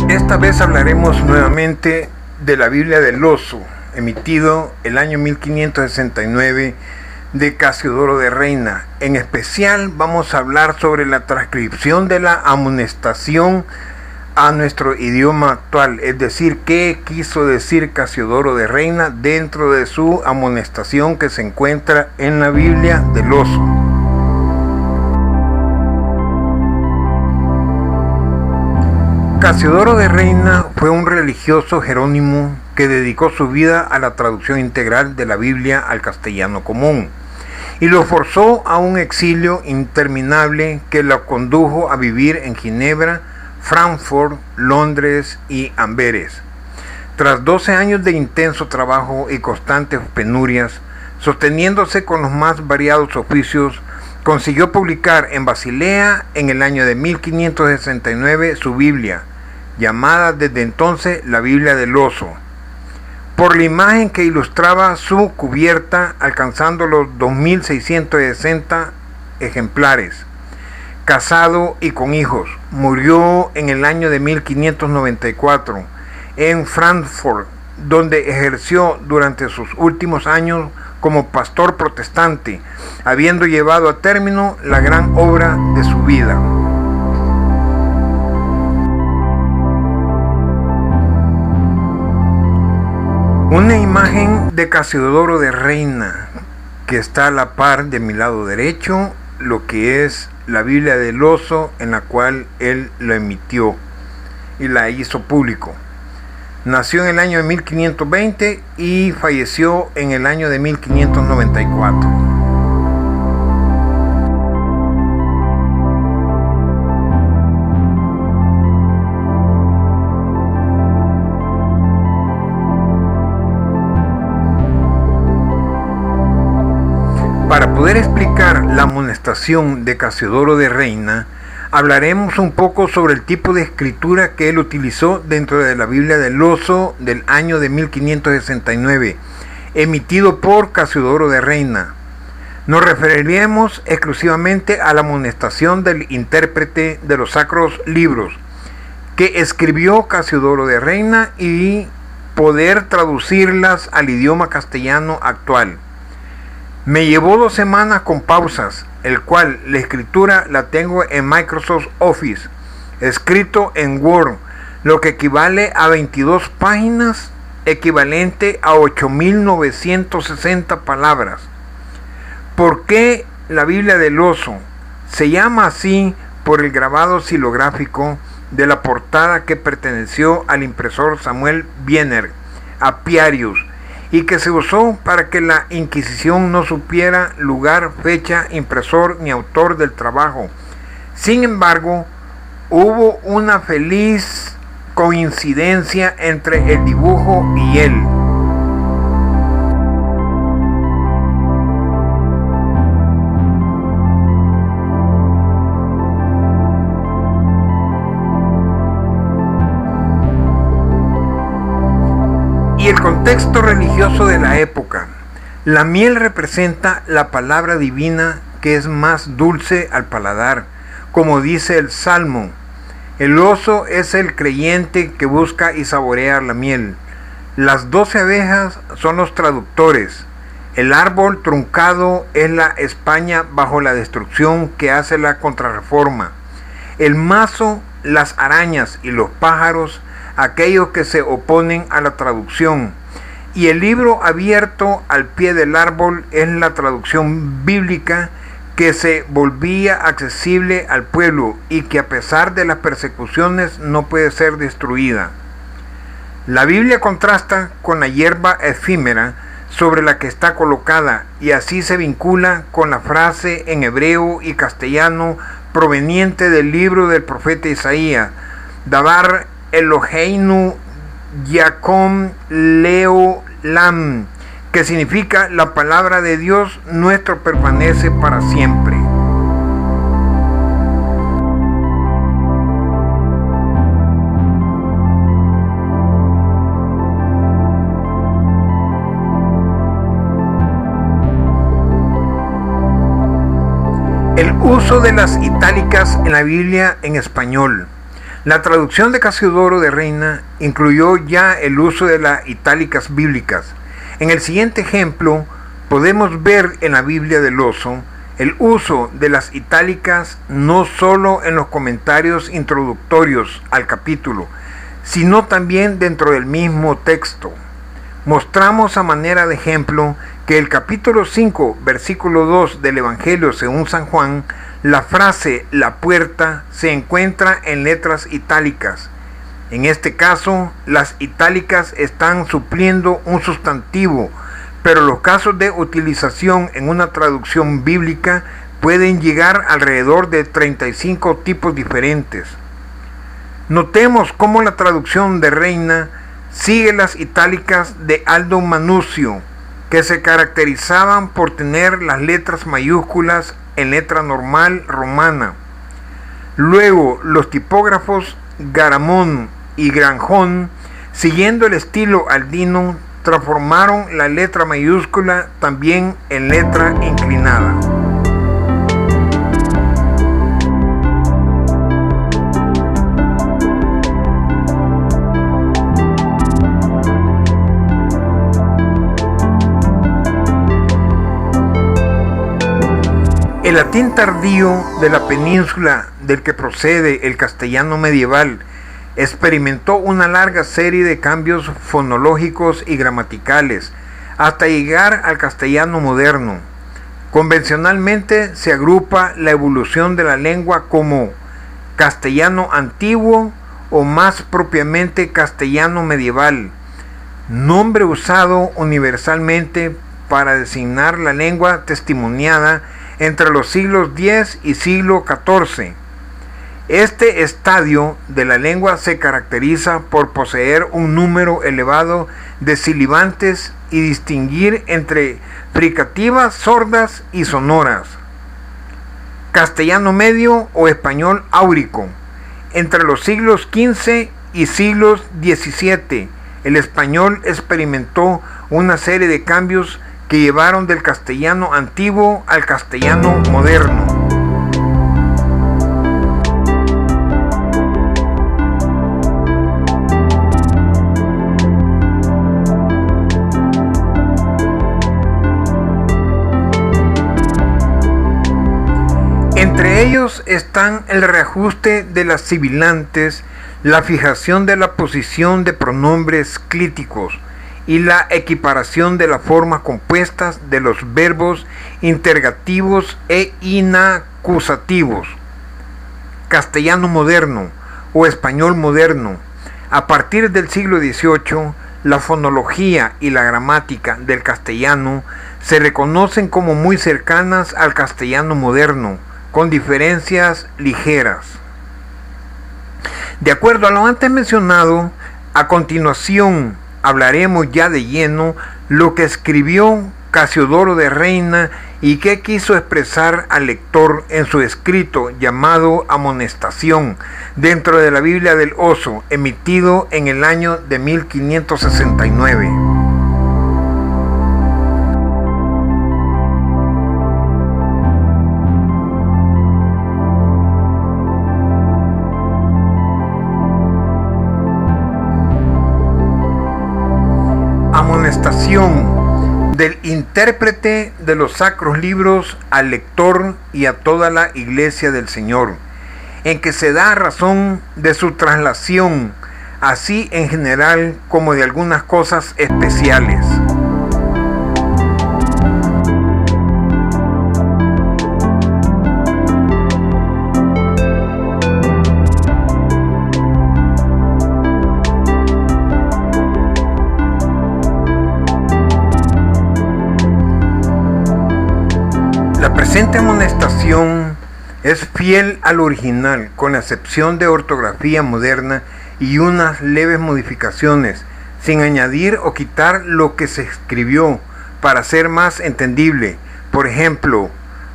Esta vez hablaremos nuevamente de la Biblia del Oso, emitido el año 1569 de Casiodoro de Reina. En especial vamos a hablar sobre la transcripción de la amonestación a nuestro idioma actual, es decir, qué quiso decir Casiodoro de Reina dentro de su amonestación que se encuentra en la Biblia del Oso. Casiodoro de Reina fue un religioso jerónimo que dedicó su vida a la traducción integral de la Biblia al castellano común y lo forzó a un exilio interminable que lo condujo a vivir en Ginebra, Frankfurt, Londres y Amberes. Tras 12 años de intenso trabajo y constantes penurias, sosteniéndose con los más variados oficios, consiguió publicar en Basilea en el año de 1569 su Biblia, llamada desde entonces la Biblia del Oso, por la imagen que ilustraba su cubierta, alcanzando los 2.660 ejemplares. Casado y con hijos, murió en el año de 1594 en Frankfurt, donde ejerció durante sus últimos años como pastor protestante, habiendo llevado a término la gran obra de su vida. Una imagen de Casiodoro de Reina que está a la par de mi lado derecho, lo que es la Biblia del Oso, en la cual él lo emitió y la hizo público. Nació en el año de 1520 y falleció en el año de 1594. Para poder explicar la amonestación de Casiodoro de Reina, hablaremos un poco sobre el tipo de escritura que él utilizó dentro de la Biblia del Oso del año de 1569, emitido por Casiodoro de Reina. Nos referiremos exclusivamente a la amonestación del intérprete de los sacros libros que escribió Casiodoro de Reina y poder traducirlas al idioma castellano actual. Me llevó 2 semanas con pausas, el cual la escritura la tengo en Microsoft Office, escrito en Word, lo que equivale a 22 páginas, equivalente a 8.960 palabras. ¿Por qué la Biblia del Oso? Se llama así por el grabado xilográfico de la portada que perteneció al impresor Samuel Wiener, Apiarius, y que se usó para que la Inquisición no supiera lugar, fecha, impresor ni autor del trabajo. Sin embargo, hubo una feliz coincidencia entre el dibujo y él. y el contexto religioso de la época. La miel representa la palabra divina que es más dulce al paladar, como dice el Salmo. El oso es el creyente que busca y saborea la miel. Las 12 abejas son los traductores. El árbol truncado es la España bajo la destrucción que hace la Contrarreforma. El mazo, las arañas y los pájaros, aquellos que se oponen a la traducción. Y el libro abierto al pie del árbol es la traducción bíblica que se volvía accesible al pueblo y que a pesar de las persecuciones no puede ser destruida. La Biblia contrasta con la hierba efímera sobre la que está colocada y así se vincula con la frase en hebreo y castellano proveniente del libro del profeta Isaías, Davar Eloheinu Yakom Leolam, que significa la palabra de Dios nuestro permanece para siempre. El uso de las itálicas en la Biblia en español. La traducción de Casiodoro de Reina incluyó ya el uso de las itálicas bíblicas. En el siguiente ejemplo podemos ver en la Biblia del Oso el uso de las itálicas no solo en los comentarios introductorios al capítulo, sino también dentro del mismo texto. Mostramos a manera de ejemplo que el capítulo 5, versículo 2 del Evangelio según San Juan, la frase "la puerta" se encuentra en letras itálicas. En este caso, las itálicas están supliendo un sustantivo, pero los casos de utilización en una traducción bíblica pueden llegar alrededor de 35 tipos diferentes. Notemos cómo la traducción de Reina sigue las itálicas de Aldo Manuzio, que se caracterizaban por tener las letras mayúsculas en letra normal romana. Luego, los tipógrafos Garamón y Granjón, siguiendo el estilo aldino, transformaron la letra mayúscula también en letra inclinada. El latín tardío de la península del que procede el castellano medieval experimentó una larga serie de cambios fonológicos y gramaticales hasta llegar al castellano moderno. Convencionalmente se agrupa la evolución de la lengua como castellano antiguo o más propiamente castellano medieval, nombre usado universalmente para designar la lengua testimoniada entre los siglos X y siglo XIV. Este estadio de la lengua se caracteriza por poseer un número elevado de sibilantes y distinguir entre fricativas sordas y sonoras. Castellano medio o español áurico. Entre los siglos XV y siglos XVII, el español experimentó una serie de cambios que llevaron del castellano antiguo al castellano moderno. Entre ellos están el reajuste de las sibilantes, la fijación de la posición de pronombres clíticos y la equiparación de las formas compuestas de los verbos interrogativos e inacusativos. Castellano moderno o español moderno. A partir del siglo XVIII, la fonología y la gramática del castellano se reconocen como muy cercanas al castellano moderno, con diferencias ligeras. De acuerdo a lo antes mencionado, a continuación hablaremos ya de lleno lo que escribió Casiodoro de Reina y que quiso expresar al lector en su escrito llamado Amonestación dentro de la Biblia del Oso, emitido en el año de 1569. Amonestación del intérprete de los sacros libros al lector y a toda la iglesia del Señor, en que se da razón de su traslación, así en general como de algunas cosas especiales. La presente amonestación es fiel al original, con la excepción de ortografía moderna y unas leves modificaciones, sin añadir o quitar lo que se escribió para ser más entendible. Por ejemplo,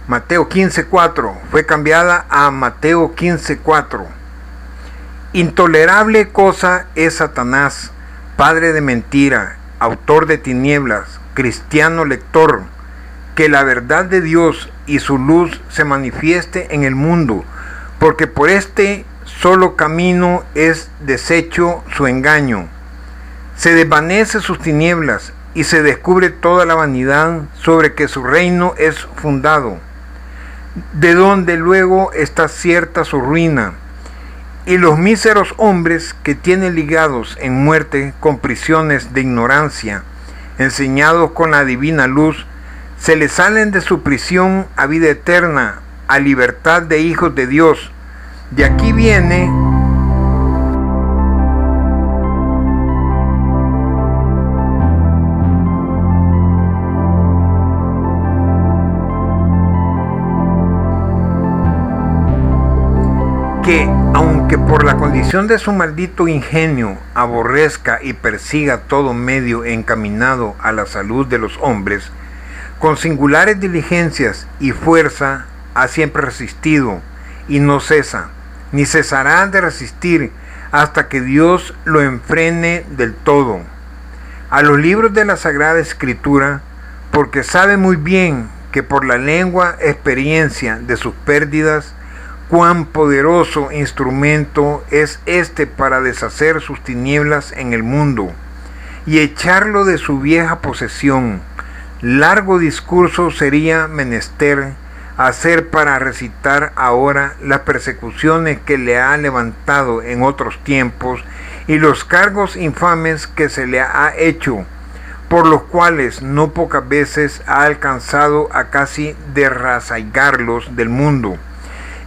Mateo 15:4 fue cambiada a Mateo 15:4. Intolerable cosa es Satanás, padre de mentira, autor de tinieblas, cristiano lector, que la verdad de Dios y su luz se manifieste en el mundo, porque por este solo camino es deshecho su engaño. Se desvanece sus tinieblas y se descubre toda la vanidad sobre que su reino es fundado, de donde luego está cierta su ruina. Y los míseros hombres que tiene ligados en muerte con prisiones de ignorancia, enseñados con la divina luz, se les salen de su prisión a vida eterna, a libertad de hijos de Dios. De aquí viene que, aunque por la condición de su maldito ingenio aborrezca y persiga todo medio encaminado a la salud de los hombres, con singulares diligencias y fuerza ha siempre resistido y no cesa, ni cesará de resistir hasta que Dios lo enfrene del todo. A los libros de la Sagrada Escritura, porque sabe muy bien que por la lengua experiencia de sus pérdidas, cuán poderoso instrumento es este para deshacer sus tinieblas en el mundo y echarlo de su vieja posesión. Largo discurso sería menester hacer para recitar ahora las persecuciones que le ha levantado en otros tiempos y los cargos infames que se le ha hecho, por los cuales no pocas veces ha alcanzado a casi derrasaigarlos del mundo,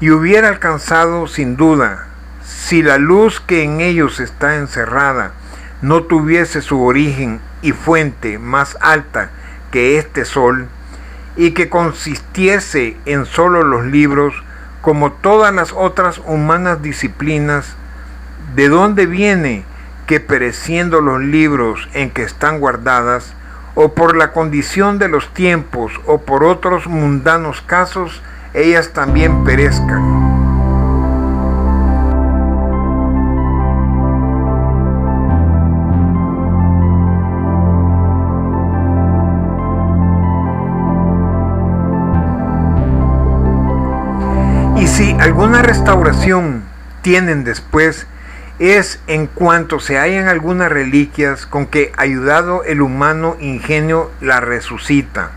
y hubiera alcanzado sin duda, si la luz que en ellos está encerrada no tuviese su origen y fuente más alta que este sol, y que consistiese en solo los libros, como todas las otras humanas disciplinas, ¿de dónde viene que pereciendo los libros en que están guardadas, o por la condición de los tiempos, o por otros mundanos casos, ellas también perezcan? Y si alguna restauración tienen después, es en cuanto se hallan algunas reliquias con que, ayudado el humano ingenio, la resucita.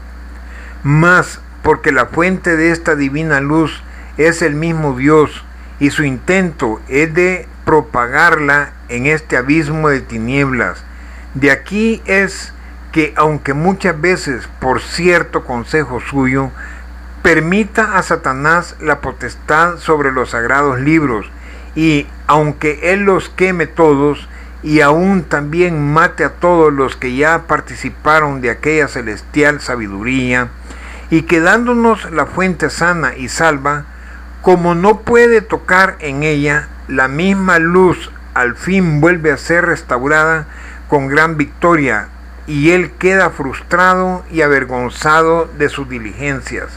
Mas porque la fuente de esta divina luz es el mismo Dios, y su intento es de propagarla en este abismo de tinieblas. De aquí es que, aunque muchas veces por cierto consejo suyo, permita a Satanás la potestad sobre los sagrados libros, y aunque él los queme todos, y aún también mate a todos los que ya participaron de aquella celestial sabiduría, y quedándonos la fuente sana y salva, como no puede tocar en ella, la misma luz al fin vuelve a ser restaurada con gran victoria, y él queda frustrado y avergonzado de sus diligencias.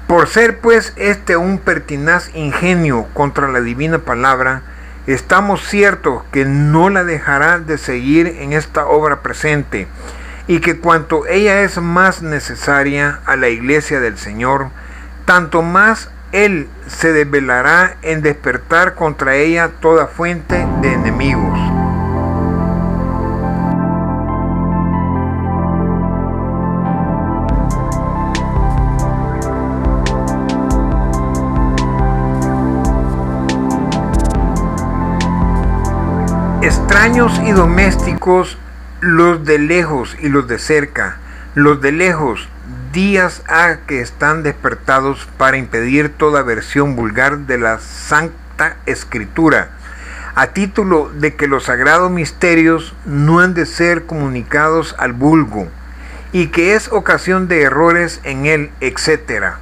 Por ser pues este un pertinaz ingenio contra la divina palabra, estamos ciertos que no la dejará de seguir en esta obra presente, y que cuanto ella es más necesaria a la iglesia del Señor, tanto más él se desvelará en despertar contra ella toda fuente de enemigos. Extraños y domésticos, los de lejos y los de cerca, los de lejos, días ha que están despertados para impedir toda versión vulgar de la Santa Escritura, a título de que los sagrados misterios no han de ser comunicados al vulgo, y que es ocasión de errores en él, etc.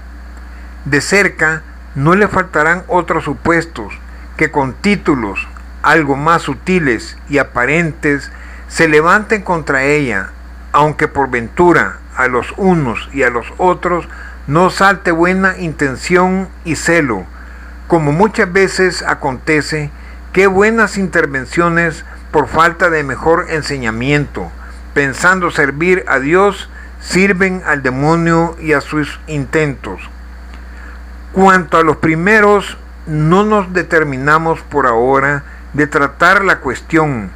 De cerca no le faltarán otros supuestos que con títulos algo más sutiles y aparentes se levanten contra ella, aunque por ventura a los unos y a los otros no salte buena intención y celo, como muchas veces acontece que buenas intervenciones por falta de mejor enseñamiento, pensando servir a Dios, sirven al demonio y a sus intentos. Cuanto a los primeros, no nos determinamos por ahora de tratar la cuestión,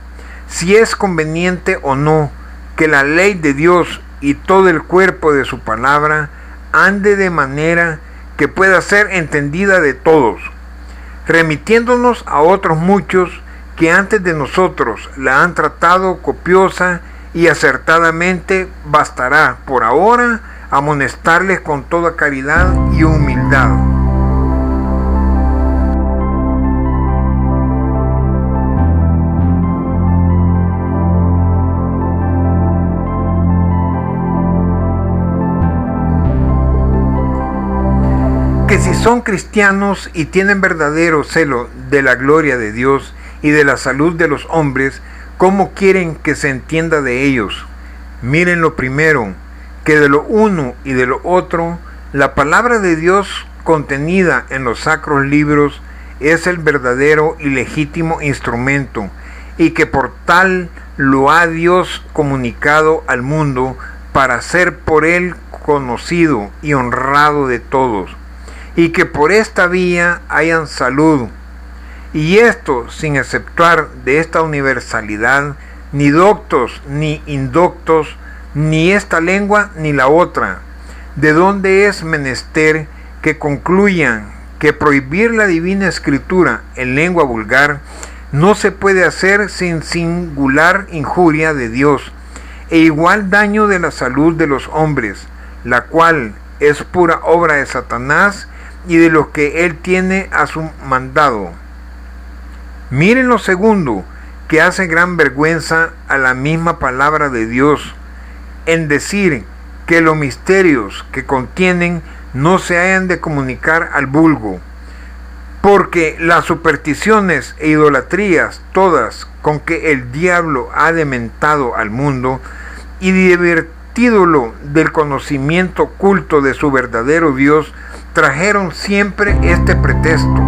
si es conveniente o no que la ley de Dios y todo el cuerpo de su palabra ande de manera que pueda ser entendida de todos, remitiéndonos a otros muchos que antes de nosotros la han tratado copiosa y acertadamente. Bastará por ahora amonestarles con toda caridad y humildad. Que si son cristianos y tienen verdadero celo de la gloria de Dios y de la salud de los hombres, ¿cómo quieren que se entienda de ellos? Miren lo primero, que de lo uno y de lo otro, la palabra de Dios contenida en los sacros libros es el verdadero y legítimo instrumento, y que por tal lo ha Dios comunicado al mundo para ser por él conocido y honrado de todos, y que por esta vía hayan salud, y esto sin exceptuar de esta universalidad ni doctos ni indoctos, ni esta lengua ni la otra, de donde es menester que concluyan que prohibir la divina escritura en lengua vulgar no se puede hacer sin singular injuria de Dios e igual daño de la salud de los hombres, la cual es pura obra de Satanás y de los que él tiene a su mandado. Miren lo segundo, que hace gran vergüenza a la misma palabra de Dios, en decir que los misterios que contienen no se hayan de comunicar al vulgo, porque las supersticiones e idolatrías todas con que el diablo ha dementado al mundo y divertídolo del conocimiento oculto de su verdadero Dios, trajeron siempre este pretexto.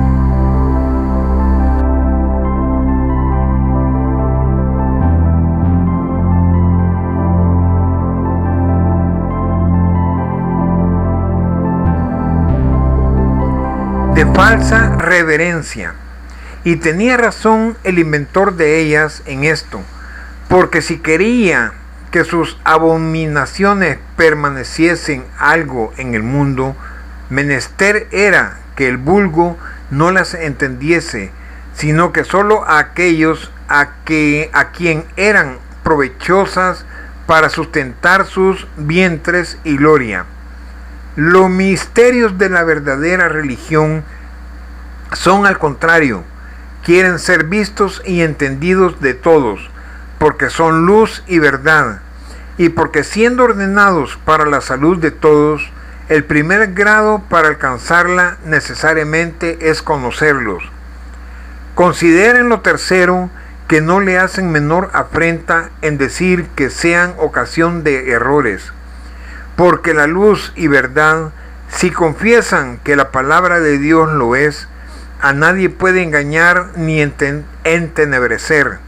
De falsa reverencia, y tenía razón el inventor de ellas en esto, porque si quería que sus abominaciones permaneciesen algo en el mundo, menester era que el vulgo no las entendiese, sino que sólo a aquellos a quien eran provechosas para sustentar sus vientres y gloria. Los misterios de la verdadera religión son al contrario, quieren ser vistos y entendidos de todos, porque son luz y verdad, y porque siendo ordenados para la salud de todos, el primer grado para alcanzarla necesariamente es conocerlos. Consideren lo tercero, que no le hacen menor afrenta en decir que sean ocasión de errores, porque la luz y verdad, si confiesan que la palabra de Dios lo es, a nadie puede engañar ni entenebrecer,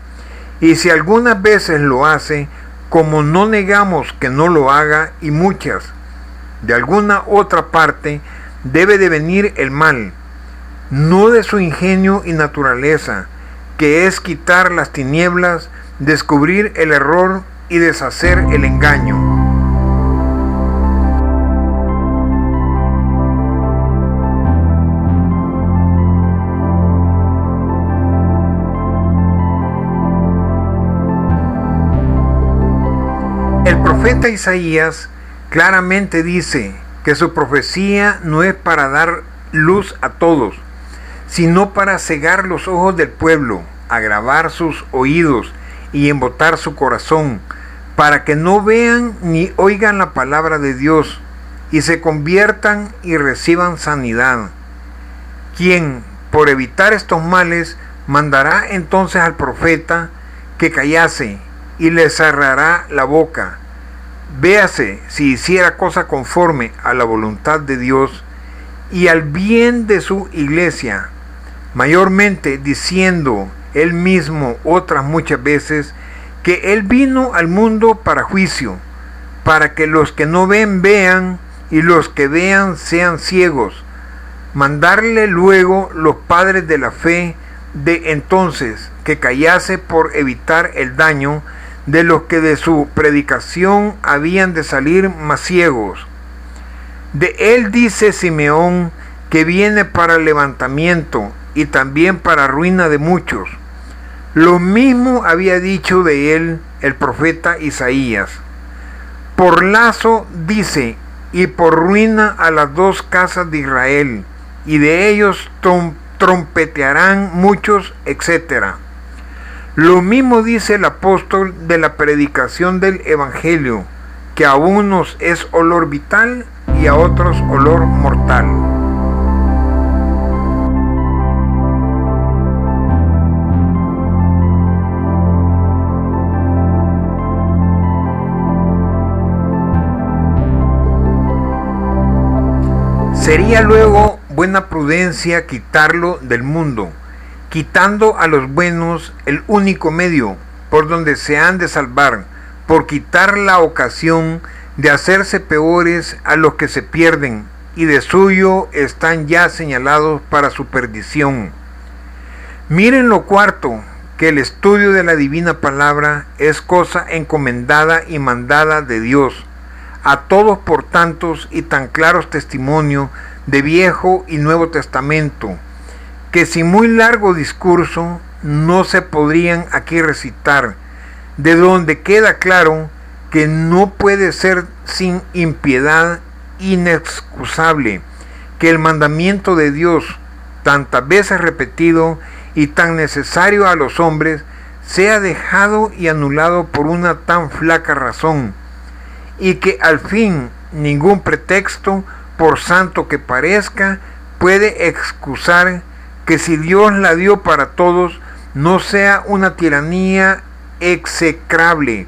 y si algunas veces lo hace, como no negamos que no lo haga, y muchas, de alguna otra parte debe de venir el mal, no de su ingenio y naturaleza, que es quitar las tinieblas, descubrir el error y deshacer el engaño. profeta Isaías claramente dice que su profecía no es para dar luz a todos, sino para cegar los ojos del pueblo, agravar sus oídos y embotar su corazón, para que no vean ni oigan la palabra de Dios, y se conviertan y reciban sanidad. Quien, por evitar estos males, mandará entonces al profeta que callase y le cerrará la boca. Véase si hiciera cosa conforme a la voluntad de Dios y al bien de su iglesia, mayormente diciendo él mismo otras muchas veces que él vino al mundo para juicio, para que los que no ven vean y los que vean sean ciegos. Mandarle luego los padres de la fe de entonces que callase por evitar el daño de los que de su predicación habían de salir más ciegos. De él dice Simeón que viene para levantamiento y también para ruina de muchos. Lo mismo había dicho de él el profeta Isaías. Por lazo dice, y por ruina a las dos casas de Israel, y de ellos trompetearán muchos, etc. Lo mismo dice el apóstol de la predicación del Evangelio, que a unos es olor vital y a otros olor mortal. Sería luego buena prudencia quitarlo del mundo, quitando a los buenos el único medio por donde se han de salvar, por quitar la ocasión de hacerse peores a los que se pierden, y de suyo están ya señalados para su perdición. Miren lo cuarto, que el estudio de la divina palabra es cosa encomendada y mandada de Dios, a todos por tantos y tan claros testimonios de Viejo y Nuevo Testamento, que sin muy largo discurso no se podrían aquí recitar, de donde queda claro que no puede ser sin impiedad inexcusable que el mandamiento de Dios, tantas veces repetido y tan necesario a los hombres, sea dejado y anulado por una tan flaca razón, y que al fin ningún pretexto, por santo que parezca, puede excusar que si Dios la dio para todos, no sea una tiranía execrable,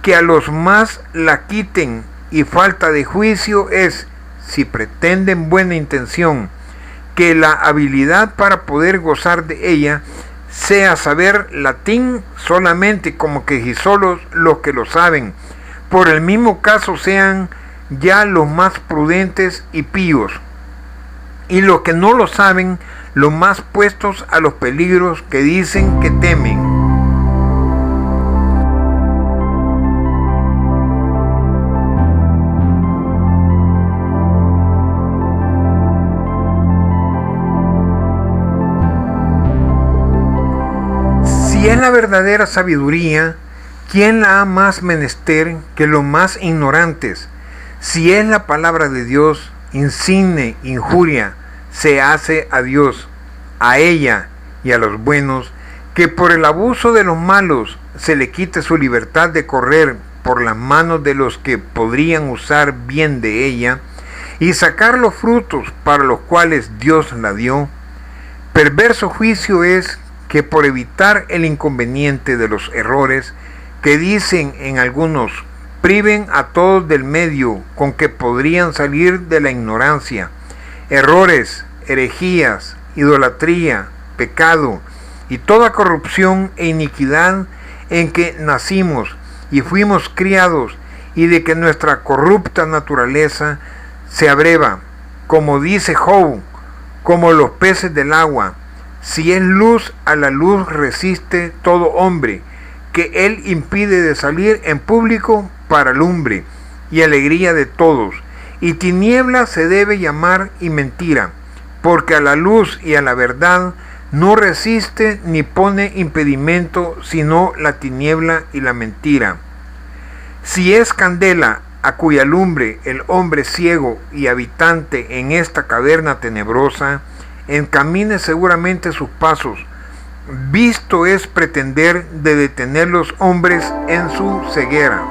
que a los más la quiten, y falta de juicio es, si pretenden buena intención, que la habilidad para poder gozar de ella sea saber latín solamente, como que solos los que lo saben, por el mismo caso sean ya los más prudentes y píos, y los que no lo saben, los más puestos a los peligros que dicen que temen. Si es la verdadera sabiduría, ¿quién la ha más menester que los más ignorantes? Si es la palabra de Dios, insigne injuria se hace a Dios, a ella y a los buenos, que por el abuso de los malos se le quite su libertad de correr por las manos de los que podrían usar bien de ella y sacar los frutos para los cuales Dios la dio. Perverso juicio es que por evitar el inconveniente de los errores que dicen en algunos, priven a todos del medio con que podrían salir de la ignorancia, errores, herejías, idolatría, pecado y toda corrupción e iniquidad en que nacimos y fuimos criados, y de que nuestra corrupta naturaleza se abreva, como dice Job, como los peces del agua. Si es luz, a la luz resiste todo hombre, que él impide de salir en público para lumbre y alegría de todos, y tiniebla se debe llamar y mentira, porque a la luz y a la verdad no resiste ni pone impedimento sino la tiniebla y la mentira. Si es candela a cuya lumbre el hombre ciego y habitante en esta caverna tenebrosa encamine seguramente sus pasos, visto es pretender de detener los hombres en su ceguera.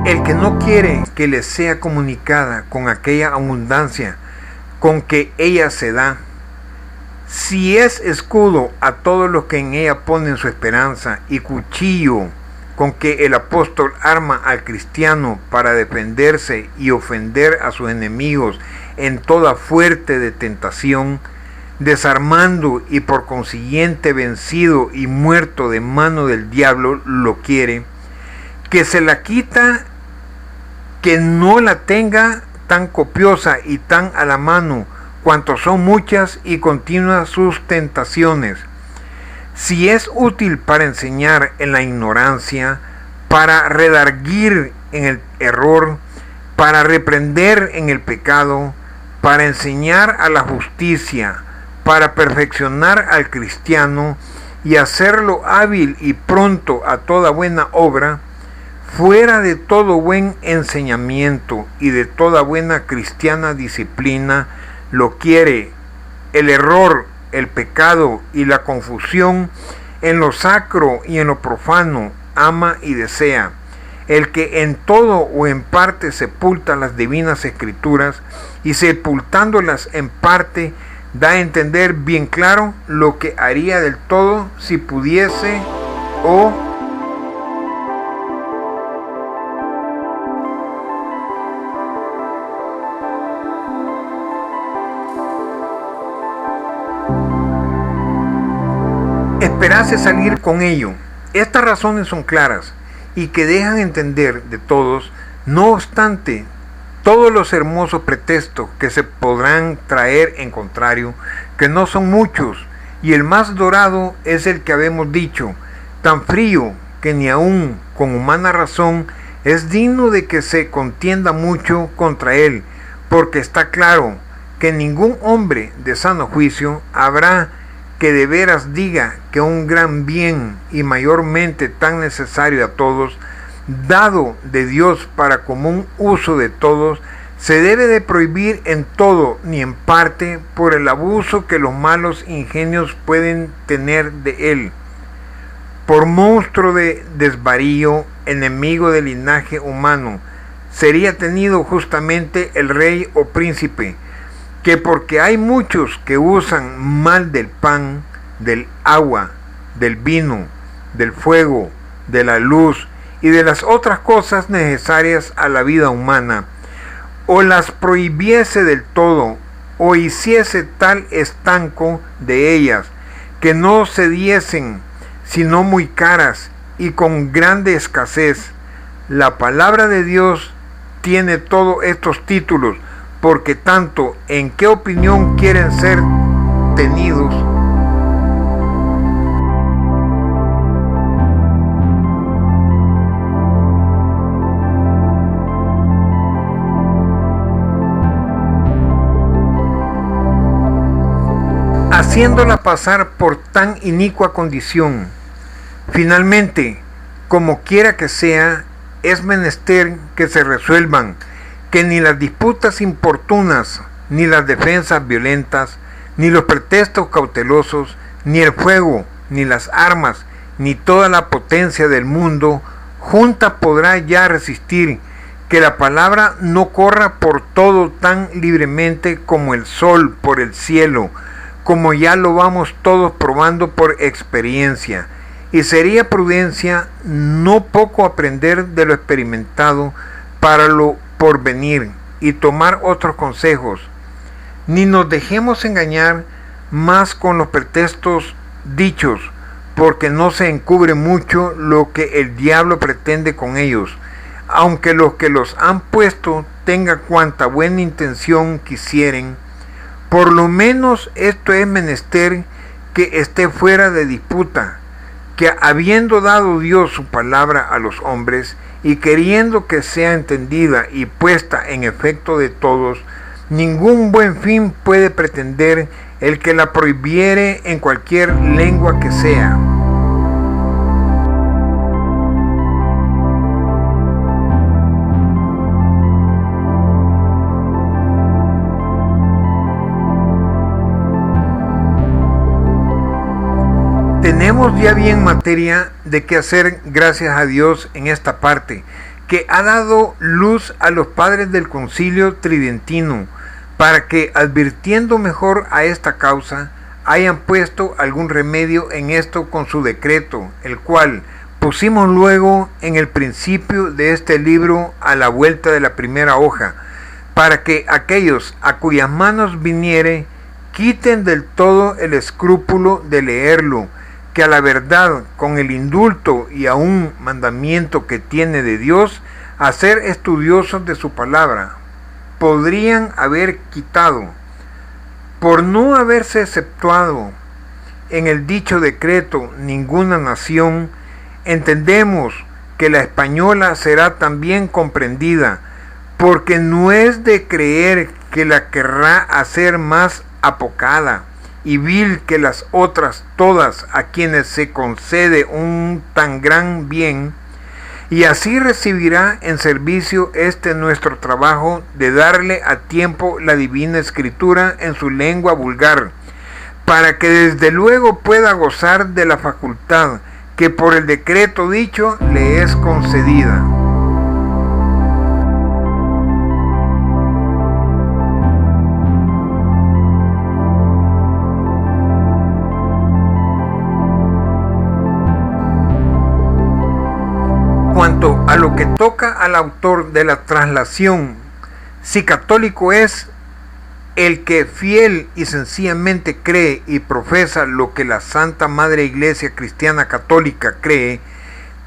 El que no quiere que le sea comunicada con aquella abundancia con que ella se da, si es escudo a todos los que en ella ponen su esperanza y cuchillo con que el apóstol arma al cristiano para defenderse y ofender a sus enemigos en toda fuerte de tentación, desarmando y por consiguiente vencido y muerto de mano del diablo lo quiere, que se la quita, que no la tenga tan copiosa y tan a la mano, cuanto son muchas y continuas sus tentaciones. Si es útil para enseñar en la ignorancia, para redarguir en el error, para reprender en el pecado, para enseñar a la justicia, para perfeccionar al cristiano y hacerlo hábil y pronto a toda buena obra, fuera de todo buen enseñamiento y de toda buena cristiana disciplina, lo quiere el error, el pecado y la confusión, en lo sacro y en lo profano, ama y desea. El que en todo o en parte sepulta las divinas escrituras y sepultándolas en parte, da a entender bien claro lo que haría del todo si pudiese o esperase salir con ello. Estas razones son claras y que dejan entender de todos, no obstante, todos los hermosos pretextos que se podrán traer en contrario, que no son muchos, y el más dorado es el que habemos dicho, tan frío que ni aun con humana razón es digno de que se contienda mucho contra él, porque está claro que ningún hombre de sano juicio habrá que de veras diga que un gran bien y mayormente tan necesario a todos, dado de Dios para común uso de todos, se debe de prohibir en todo ni en parte por el abuso que los malos ingenios pueden tener de él. Por monstruo de desvarío, enemigo del linaje humano, sería tenido justamente el rey o príncipe, que porque hay muchos que usan mal del pan, del agua, del vino, del fuego, de la luz y de las otras cosas necesarias a la vida humana, o las prohibiese del todo, o hiciese tal estanco de ellas, que no se diesen, sino muy caras y con grande escasez. La palabra de Dios tiene todos estos títulos, porque tanto en qué opinión quieren ser tenidos, haciéndola pasar por tan inicua condición. Finalmente, como quiera que sea, es menester que se resuelvan, que ni las disputas importunas, ni las defensas violentas, ni los pretextos cautelosos, ni el fuego, ni las armas, ni toda la potencia del mundo, junta podrá ya resistir, que la palabra no corra por todo tan libremente como el sol por el cielo, como ya lo vamos todos probando por experiencia, y sería prudencia no poco aprender de lo experimentado para lo por venir y tomar otros consejos, ni nos dejemos engañar más con los pretextos dichos, porque no se encubre mucho lo que el diablo pretende con ellos, aunque los que los han puesto tengan cuanta buena intención quisieren. Por lo menos esto es menester que esté fuera de disputa, que habiendo dado Dios su palabra a los hombres, y queriendo que sea entendida y puesta en efecto de todos, ningún buen fin puede pretender el que la prohibiere en cualquier lengua que sea. Tenemos ya bien materia de qué hacer, gracias a Dios, en esta parte, que ha dado luz a los padres del Concilio Tridentino, para que, advirtiendo mejor a esta causa, hayan puesto algún remedio en esto con su decreto, el cual pusimos luego en el principio de este libro a la vuelta de la primera hoja, para que aquellos a cuyas manos viniere quiten del todo el escrúpulo de leerlo, que a la verdad, con el indulto y aún mandamiento que tiene de Dios, a ser estudiosos de su palabra, podrían haber quitado, por no haberse exceptuado en el dicho decreto ninguna nación. Entendemos que la española será también comprendida, porque no es de creer que la querrá hacer más apocada y vil que las otras todas, a quienes se concede un tan gran bien, y así recibirá en servicio este nuestro trabajo de darle a tiempo la divina escritura en su lengua vulgar, para que desde luego pueda gozar de la facultad que por el decreto dicho le es concedida. Cuanto a lo que toca al autor de la traslación, si católico es el que fiel y sencillamente cree y profesa lo que la Santa Madre Iglesia Cristiana Católica cree,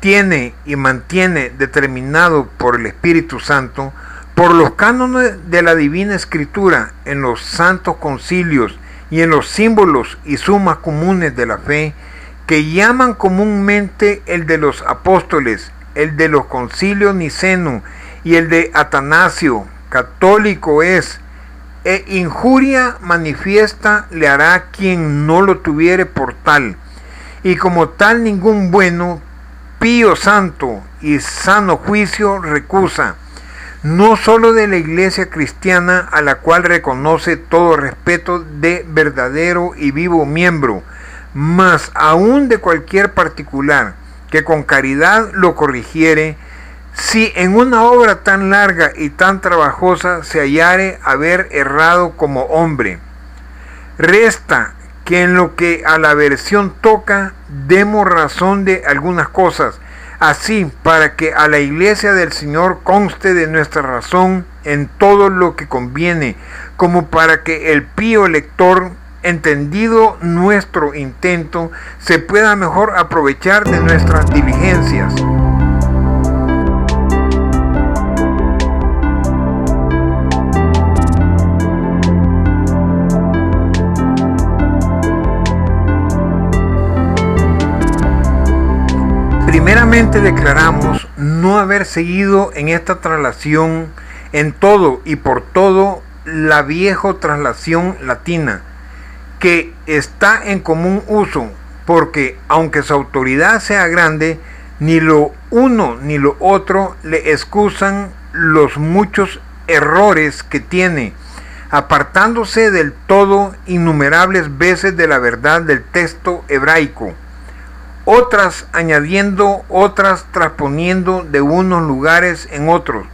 tiene y mantiene determinado por el Espíritu Santo, por los cánones de la Divina Escritura, en los santos concilios y en los símbolos y sumas comunes de la fe, que llaman comúnmente el de los apóstoles, el de los concilios niceno y el de Atanasio, católico es, e injuria manifiesta le hará quien no lo tuviere por tal, y como tal ningún bueno, pío santo y sano juicio recusa, no sólo de la Iglesia cristiana, a la cual reconoce todo respeto de verdadero y vivo miembro, mas aún de cualquier particular que con caridad lo corrigiere, si en una obra tan larga y tan trabajosa se hallare haber errado como hombre. Resta que en lo que a la versión toca, demos razón de algunas cosas, así para que a la Iglesia del Señor conste de nuestra razón en todo lo que conviene, como para que el pío lector, entendido nuestro intento, se pueda mejor aprovechar de nuestras diligencias. Primeramente declaramos no haber seguido en esta traslación en todo y por todo la vieja traslación latina, que está en común uso, porque aunque su autoridad sea grande, ni lo uno ni lo otro le excusan los muchos errores que tiene, apartándose del todo innumerables veces de la verdad del texto hebraico, otras añadiendo, otras trasponiendo de unos lugares en otros,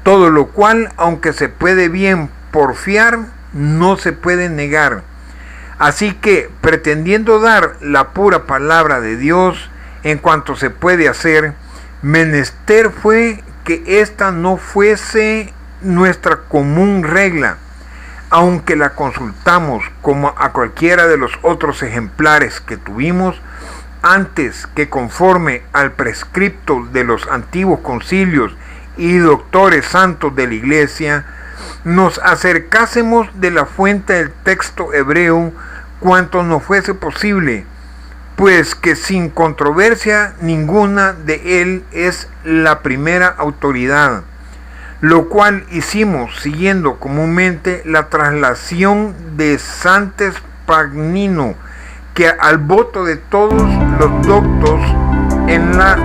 todo lo cual, aunque se puede bien porfiar, no se puede negar. Así que, pretendiendo dar la pura palabra de Dios en cuanto se puede hacer, menester fue que esta no fuese nuestra común regla, aunque la consultamos como a cualquiera de los otros ejemplares que tuvimos, antes que conforme al prescripto de los antiguos concilios y doctores santos de la Iglesia, nos acercásemos de la fuente del texto hebreo cuanto nos fuese posible, pues que sin controversia ninguna de él es la primera autoridad, lo cual hicimos siguiendo comúnmente la traslación de Santes Pagnino, que al voto de todos los doctos en la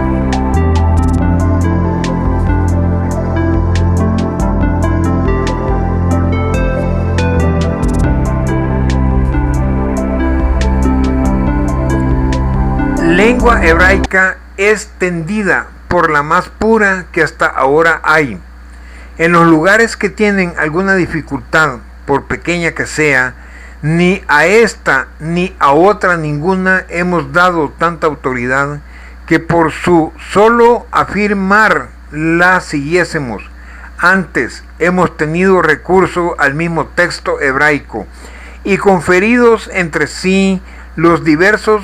lengua hebraica es tendida por la más pura que hasta ahora hay. En los lugares que tienen alguna dificultad, por pequeña que sea, ni a esta ni a otra ninguna hemos dado tanta autoridad que por su solo afirmar la siguiésemos. Antes hemos tenido recurso al mismo texto hebraico y conferidos entre sí los diversos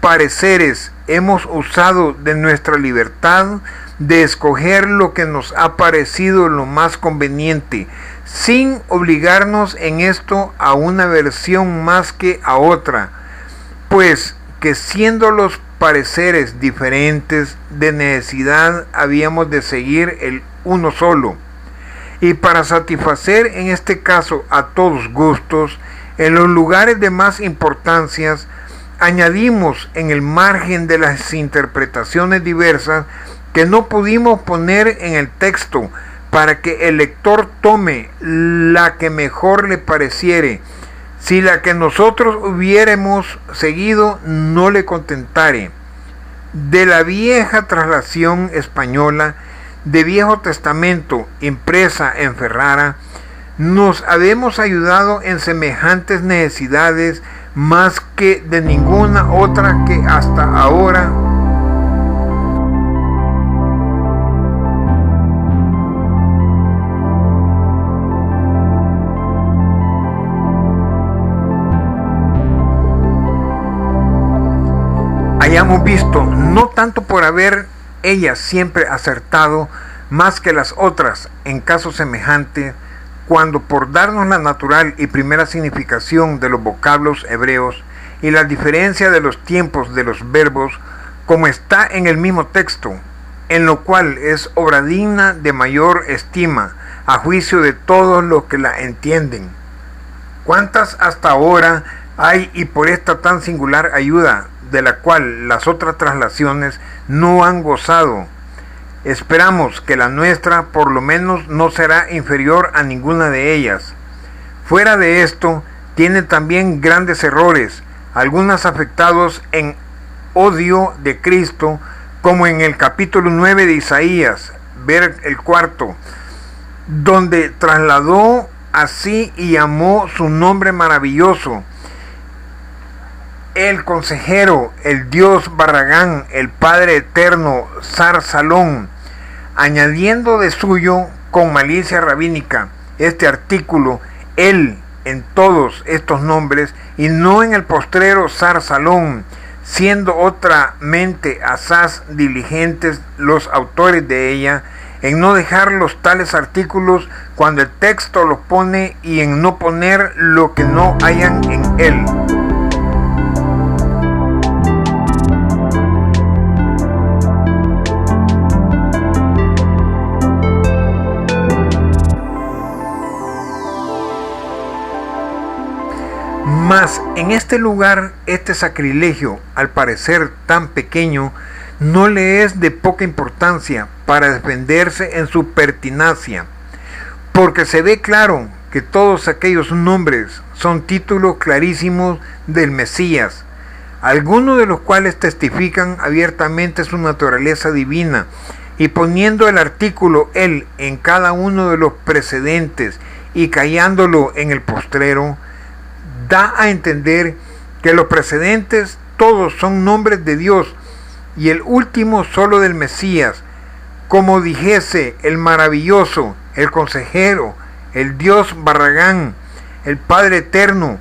pareceres, hemos usado de nuestra libertad de escoger lo que nos ha parecido lo más conveniente, sin obligarnos en esto a una versión más que a otra, pues que siendo los pareceres diferentes, de necesidad habíamos de seguir el uno solo. Y para satisfacer en este caso a todos gustos, en los lugares de más importancias, añadimos en el margen de las interpretaciones diversas que no pudimos poner en el texto, para que el lector tome la que mejor le pareciere, si la que nosotros hubiéramos seguido no le contentare. De la vieja traslación española de Viejo Testamento impresa en Ferrara, nos habemos ayudado en semejantes necesidades más que de ninguna otra que hasta ahora hayamos visto, no tanto por haber ellas siempre acertado más que las otras en caso semejante, cuando por darnos la natural y primera significación de los vocablos hebreos y la diferencia de los tiempos de los verbos, como está en el mismo texto, en lo cual es obra digna de mayor estima, a juicio de todos los que la entienden. ¿Cuántas hasta ahora hay y por esta tan singular ayuda, de la cual las otras traslaciones no han gozado? Esperamos que la nuestra por lo menos no será inferior a ninguna de ellas. Fuera de esto, tiene también grandes errores, algunas afectados en odio de Cristo, como en el capítulo 9 de Isaías, ver el cuarto, donde trasladó así y llamó su nombre maravilloso, el consejero, el Dios Barragán, el Padre eterno, Sar Salón, añadiendo de suyo con malicia rabínica este artículo, él, en todos estos nombres, y no en el postrero Sar Salón, siendo otra mente asaz diligentes los autores de ella, en no dejar los tales artículos cuando el texto los pone y en no poner lo que no hayan en él. Mas en este lugar, este sacrilegio, al parecer tan pequeño, no le es de poca importancia para defenderse en su pertinacia, porque se ve claro que todos aquellos nombres son títulos clarísimos del Mesías, algunos de los cuales testifican abiertamente su naturaleza divina, y poniendo el artículo él en cada uno de los precedentes y callándolo en el postrero, da a entender que los precedentes todos son nombres de Dios y el último solo del Mesías, como dijese el maravilloso, el consejero, el Dios Barragán, el Padre eterno,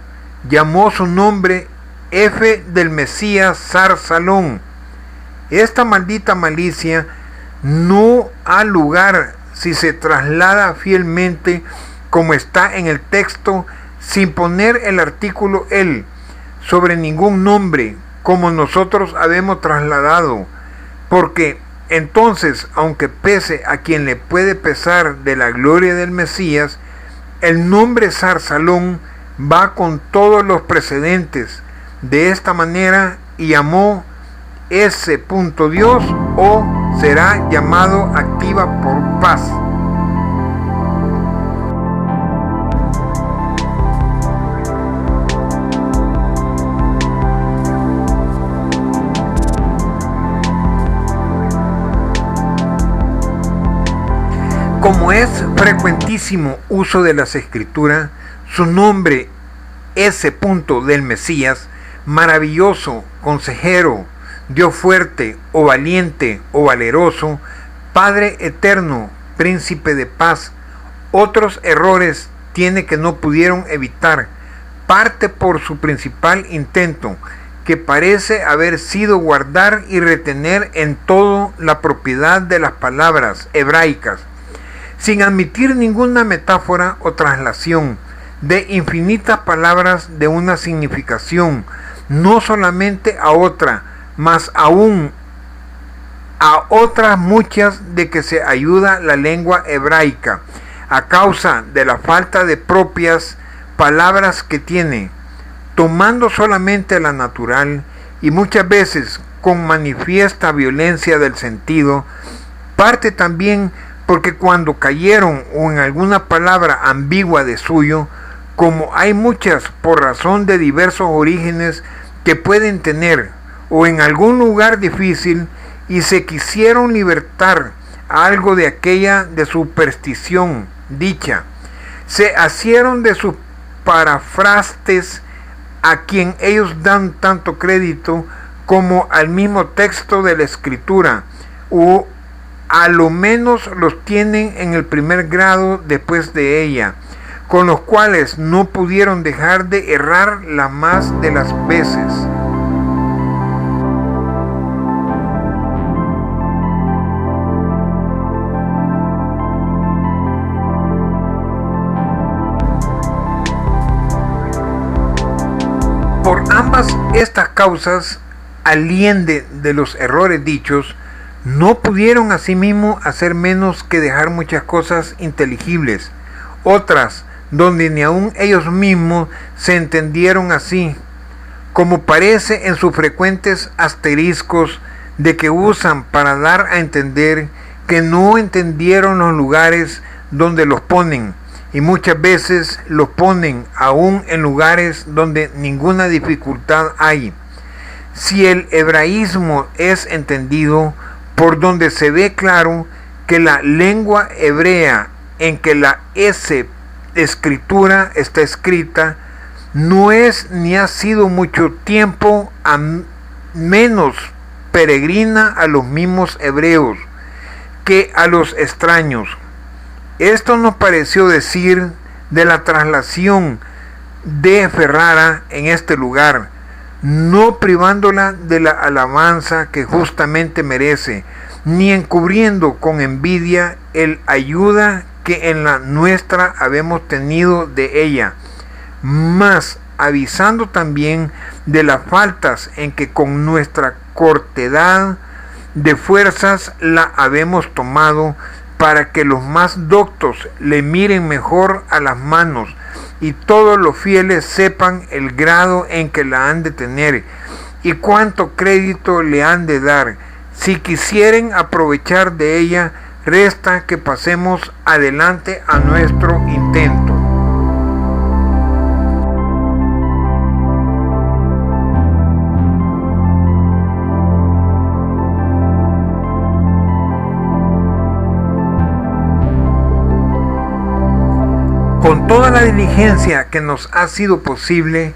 llamó su nombre F del Mesías Sar Salón. Esta maldita malicia no ha lugar si se traslada fielmente como está en el texto, sin poner el artículo él sobre ningún nombre, como nosotros habemos trasladado, porque entonces, aunque pese a quien le puede pesar de la gloria del Mesías, el nombre Zarsalón va con todos los precedentes de esta manera y llamó ese punto Dios, o será llamado activa por paz. Como es frecuentísimo uso de las escrituras, su nombre, ese punto del Mesías, maravilloso, consejero, Dios fuerte o valiente o valeroso, Padre eterno, príncipe de paz, otros errores tiene que no pudieron evitar, parte por su principal intento, que parece haber sido guardar y retener en todo la propiedad de las palabras hebraicas, sin admitir ninguna metáfora o traslación de infinitas palabras de una significación, no solamente a otra, mas aún a otras muchas de que se ayuda la lengua hebraica, a causa de la falta de propias palabras que tiene, tomando solamente la natural y muchas veces con manifiesta violencia del sentido, parte también porque cuando cayeron o en alguna palabra ambigua de suyo, como hay muchas por razón de diversos orígenes que pueden tener, o en algún lugar difícil, y se quisieron libertar algo de aquella de superstición dicha, se asieron de sus parafrastes, a quien ellos dan tanto crédito como al mismo texto de la escritura, o a lo menos los tienen en el primer grado después de ella, con los cuales no pudieron dejar de errar la más de las veces. Por ambas estas causas, aliende de los errores dichos, no pudieron asimismo hacer menos que dejar muchas cosas inteligibles, otras donde ni aun ellos mismos se entendieron así, como parece en sus frecuentes asteriscos de que usan para dar a entender que no entendieron los lugares donde los ponen, y muchas veces los ponen aún en lugares donde ninguna dificultad hay. Si el hebraísmo es entendido, por donde se ve claro que la lengua hebrea en que la escritura está escrita no es ni ha sido mucho tiempo a menos peregrina a los mismos hebreos que a los extraños. Esto nos pareció decir de la traslación de Ferrara en este lugar, no privándola de la alabanza que justamente merece, ni encubriendo con envidia el ayuda que en la nuestra habemos tenido de ella, mas avisando también de las faltas en que con nuestra cortedad de fuerzas la habemos tomado, para que los más doctos le miren mejor a las manos, y todos los fieles sepan el grado en que la han de tener, y cuánto crédito le han de dar. Si quisieren aprovechar de ella, resta que pasemos adelante a nuestro intento. Con toda la diligencia que nos ha sido posible,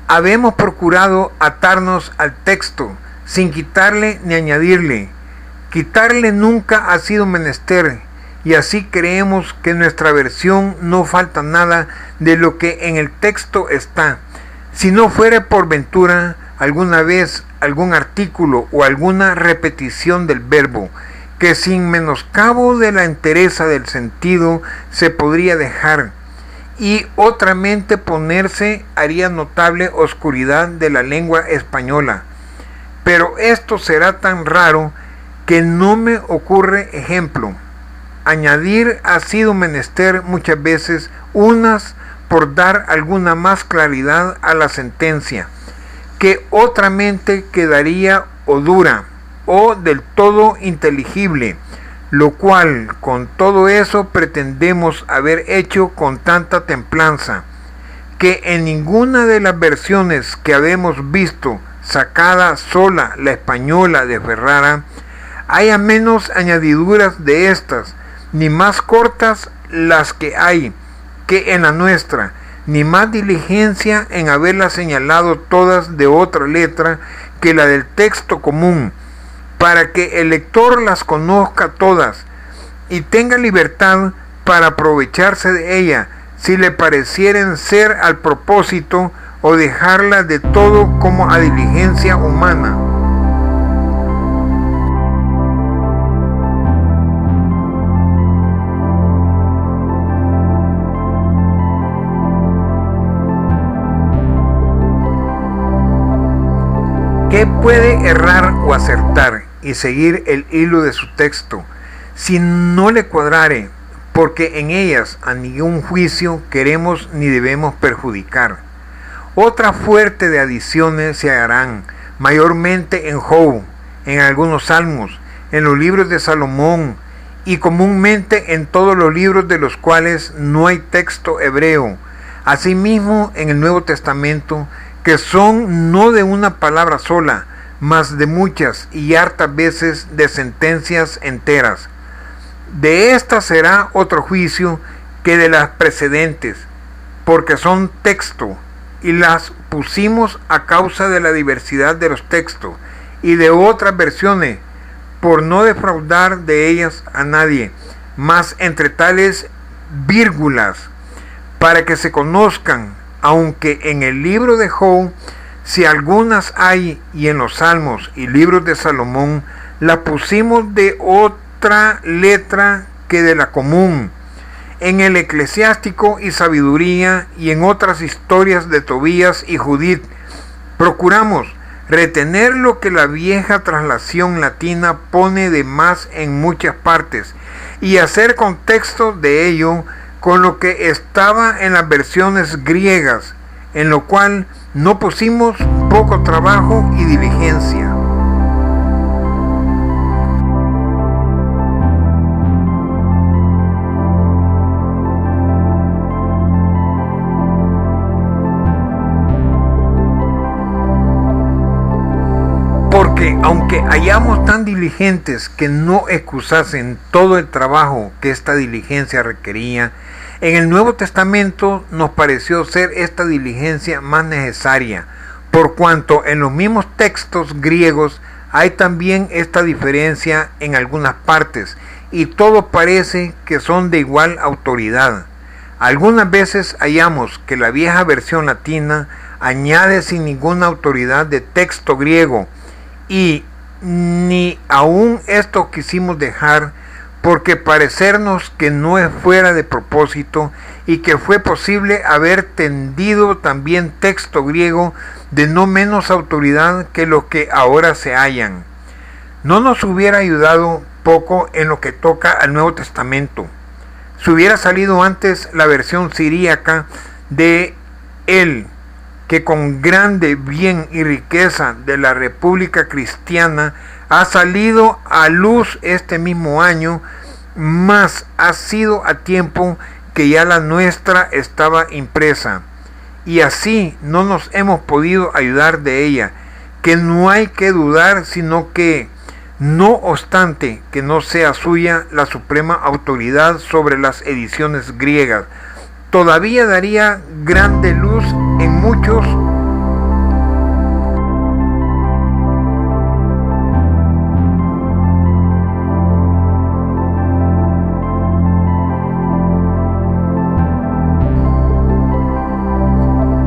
habemos procurado atarnos al texto, sin quitarle ni añadirle. Quitarle nunca ha sido menester, y así creemos que en nuestra versión no falta nada de lo que en el texto está. Si no fuere por ventura alguna vez algún artículo o alguna repetición del verbo, que sin menoscabo de la entereza del sentido se podría dejar, y otramente ponerse haría notable oscuridad de la lengua española, pero esto será tan raro que no me ocurre ejemplo. Añadir ha sido menester muchas veces, unas por dar alguna más claridad a la sentencia, que otramente quedaría o dura, o del todo inteligible, lo cual con todo eso pretendemos haber hecho con tanta templanza, que en ninguna de las versiones que habemos visto, sacada sola la española de Ferrara, haya menos añadiduras de estas, ni más cortas las que hay que en la nuestra, ni más diligencia en haberlas señalado todas de otra letra que la del texto común, para que el lector las conozca todas y tenga libertad para aprovecharse de ella, si le parecieren ser al propósito, o dejarlas de todo como a diligencia humana. ¿Qué puede errar o acertar y seguir el hilo de su texto si no le cuadrare? Porque en ellas a ningún juicio queremos ni debemos perjudicar. Otra fuerte de adiciones se harán, mayormente en Job, en algunos salmos, en los libros de Salomón y comúnmente en todos los libros de los cuales no hay texto hebreo. Asimismo en el Nuevo Testamento, que son no de una palabra sola, mas de muchas y hartas veces de sentencias enteras. De esta será otro juicio que de las precedentes, porque son texto, y las pusimos a causa de la diversidad de los textos y de otras versiones, por no defraudar de ellas a nadie, mas entre tales vírgulas, para que se conozcan, aunque en el libro de Job, si algunas hay, y en los salmos y libros de Salomón, las pusimos de otra letra que de la común, en el eclesiástico y sabiduría, y en otras historias de Tobías y Judith. Procuramos retener lo que la vieja traslación latina pone de más en muchas partes, y hacer contexto de ello con lo que estaba en las versiones griegas, en lo cual no pusimos poco trabajo y diligencia. Porque aunque hayamos tan diligentes que no excusasen todo el trabajo que esta diligencia requería, en el Nuevo Testamento nos pareció ser esta diligencia más necesaria, por cuanto en los mismos textos griegos hay también esta diferencia en algunas partes, y todo parece que son de igual autoridad. Algunas veces hallamos que la vieja versión latina añade sin ninguna autoridad de texto griego, y ni aún esto quisimos dejar, porque parecernos que no es fuera de propósito, y que fue posible haber tendido también texto griego de no menos autoridad que los que ahora se hallan. No nos hubiera ayudado poco en lo que toca al Nuevo Testamento si hubiera salido antes la versión siríaca de él, que con grande bien y riqueza de la República Cristiana ha salido a luz este mismo año, mas ha sido a tiempo que ya la nuestra estaba impresa, y así no nos hemos podido ayudar de ella, que no hay que dudar, sino que, no obstante que no sea suya la suprema autoridad sobre las ediciones griegas, todavía daría grande luz en muchos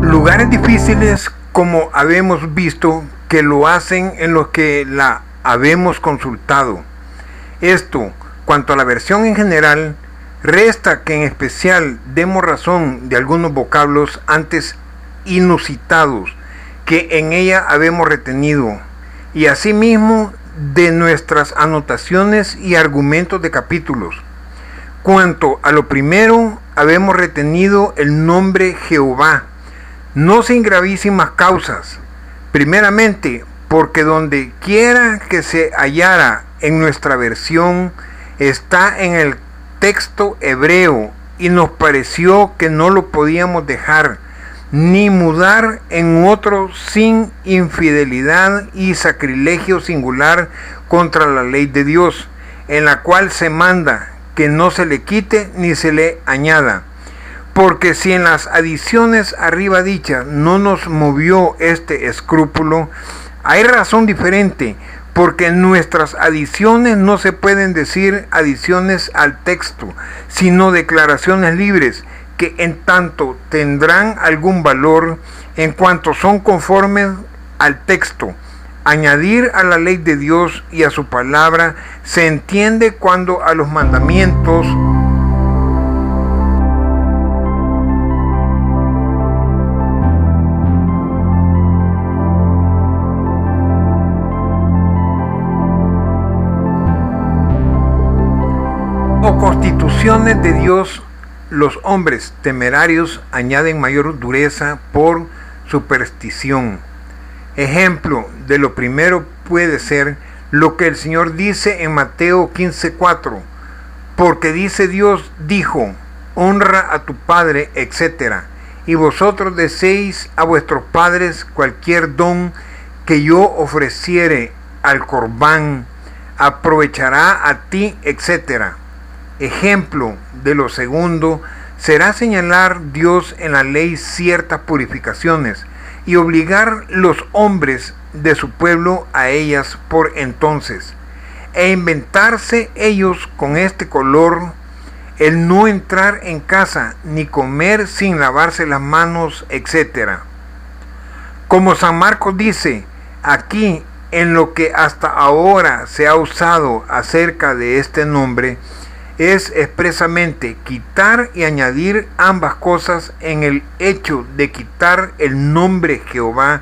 lugares difíciles, como habemos visto que lo hacen en los que la habemos consultado. Esto, cuanto a la versión en general, resta que en especial demos razón de algunos vocablos antes inusitados que en ella habemos retenido, y asimismo de nuestras anotaciones y argumentos de capítulos. Cuanto a lo primero, habemos retenido el nombre Jehová, no sin gravísimas causas. Primeramente, porque donde quiera que se hallara en nuestra versión, está en el texto hebreo, y nos pareció que no lo podíamos dejar, ni mudar en otro sin infidelidad y sacrilegio singular contra la ley de Dios, en la cual se manda que no se le quite ni se le añada. Porque si en las adiciones arriba dichas no nos movió este escrúpulo, hay razón diferente, porque nuestras adiciones no se pueden decir adiciones al texto, sino declaraciones libres, que en tanto tendrán algún valor en cuanto son conformes al texto. Añadir a la ley de Dios y a su palabra se entiende cuando a los mandamientos o constituciones de Dios, los hombres temerarios añaden mayor dureza por superstición. Ejemplo de lo primero puede ser lo que el Señor dice en Mateo 15:4, porque dice Dios, dijo, honra a tu padre, etc. Y vosotros deseéis a vuestros padres cualquier don que yo ofreciere al Corbán, aprovechará a ti, etc. Ejemplo de lo segundo será señalar Dios en la ley ciertas purificaciones y obligar los hombres de su pueblo a ellas por entonces, e inventarse ellos con este color el no entrar en casa ni comer sin lavarse las manos, etc. Como San Marcos dice, aquí en lo que hasta ahora se ha usado acerca de este nombre, es expresamente quitar y añadir ambas cosas en el hecho de quitar el nombre Jehová